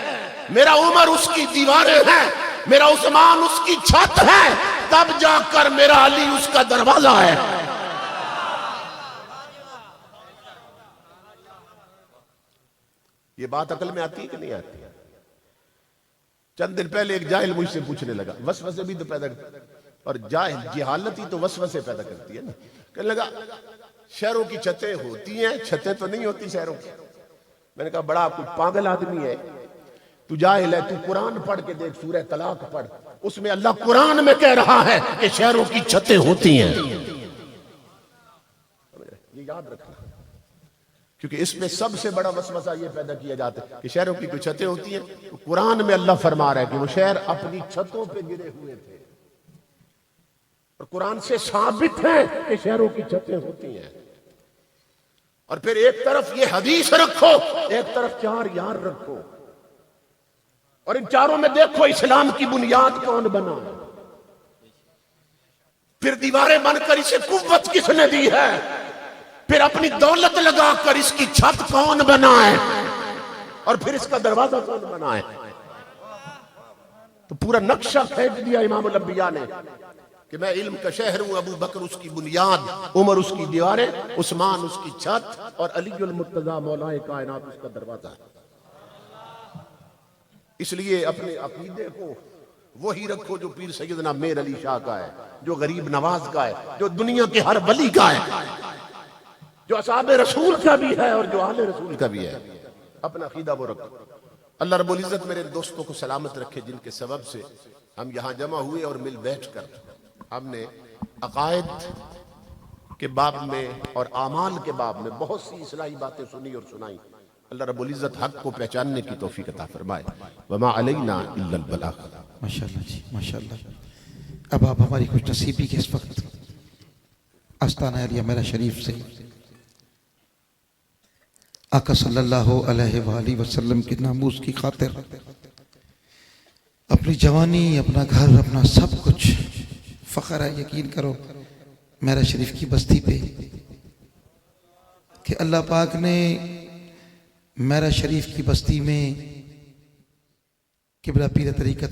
میرا عمر اس کی دیواریں ہیں، میرا عثمان اس کی چھت ہے، تب جا کر میرا علی اس کا دروازہ ہے۔ یہ بات عقل میں آتی ہے کہ نہیں آتی؟ چند دن پہلے ایک جاہل مجھ سے پوچھنے لگا، وسوسے بھی تو پیدا کرتی، اور جہالت ہی تو وسوسے پیدا کرتی ہے نا۔ کہنے لگا شہروں کی چھتیں ہوتی ہیں، چھتیں تو نہیں ہوتی شہروں کی۔ میں نے کہا بڑا کوئی پاگل آدمی ہے، تو جاہل ہے، تو قرآن پڑھ کے دیکھ، سورہ طلاق پڑھ، اس میں اللہ قرآن میں کہہ رہا ہے کہ شہروں کی چھتیں ہوتی ہیں۔ یہ یاد رکھنا، کیونکہ اس میں سب سے بڑا وسوسہ یہ پیدا کیا جاتا ہے کہ شہروں کی کوئی چھتیں ہوتی ہیں، تو قرآن میں اللہ فرما رہا ہے کہ وہ شہر اپنی چھتوں پہ گرے ہوئے تھے، اور قرآن سے ثابت ہے کہ شہروں کی چھتیں ہوتی ہیں۔ اور پھر ایک طرف یہ حدیث رکھو، ایک طرف چار یار رکھو، اور ان چاروں میں دیکھو اسلام کی بنیاد کون بنا، پھر دیواریں بن کر اسے قوت کس نے دی ہے، پھر اپنی دولت لگا کر اس کی چھت کون بنا ہے، اور پھر اس کا دروازہ کون بنا ہے۔ تو پورا نقشہ پھینک دیا امام الانبیاء نے کہ میں علم کا شہر ہوں، ابو بکر اس کی بنیاد، عمر اس کی دیواریں، عثمان اس کی چھت، اور علی المرتضیٰ مولا کائنات اس کا دروازہ ہے۔ اس لیے اپنے عقیدے کو وہی رکھو جو پیر سیدنا میر علی شاہ کا ہے، جو غریب نواز کا ہے، جو دنیا کے ہر ولی کا ہے، جو اصحاب رسول کا بھی ہے اور جو آل رسول کا بھی ہے۔ اپنا عقیدہ وہ رکھو۔ اللہ رب العزت میرے دوستوں کو سلامت رکھے، جن کے سبب سے ہم یہاں جمع ہوئے اور مل بیٹھ کر ہم نے عقائد کے باب میں اور اعمال کے باب میں بہت سی اصلاحی باتیں سنی اور سنائی۔ اللہ رب العزت حق کو پہچاننے کی توفیق عطا فرمائے۔ وما علینا الا البلاغ۔ ماشاءاللہ جی، ماشاءاللہ۔ اب آپ ہماری خوش نصیبی کے اس وقت آستانہ علیہ میرا شریف سے آقا صلی اللہ علیہ وآلہ وسلم کی ناموس کی خاطر اپنی جوانی، اپنا گھر، اپنا سب کچھ، فخر ہے، یقین کرو میرا شریف کی بستی پہ کہ اللہ پاک نے میرا شریف کی بستی میں قبلہ پیر طریقت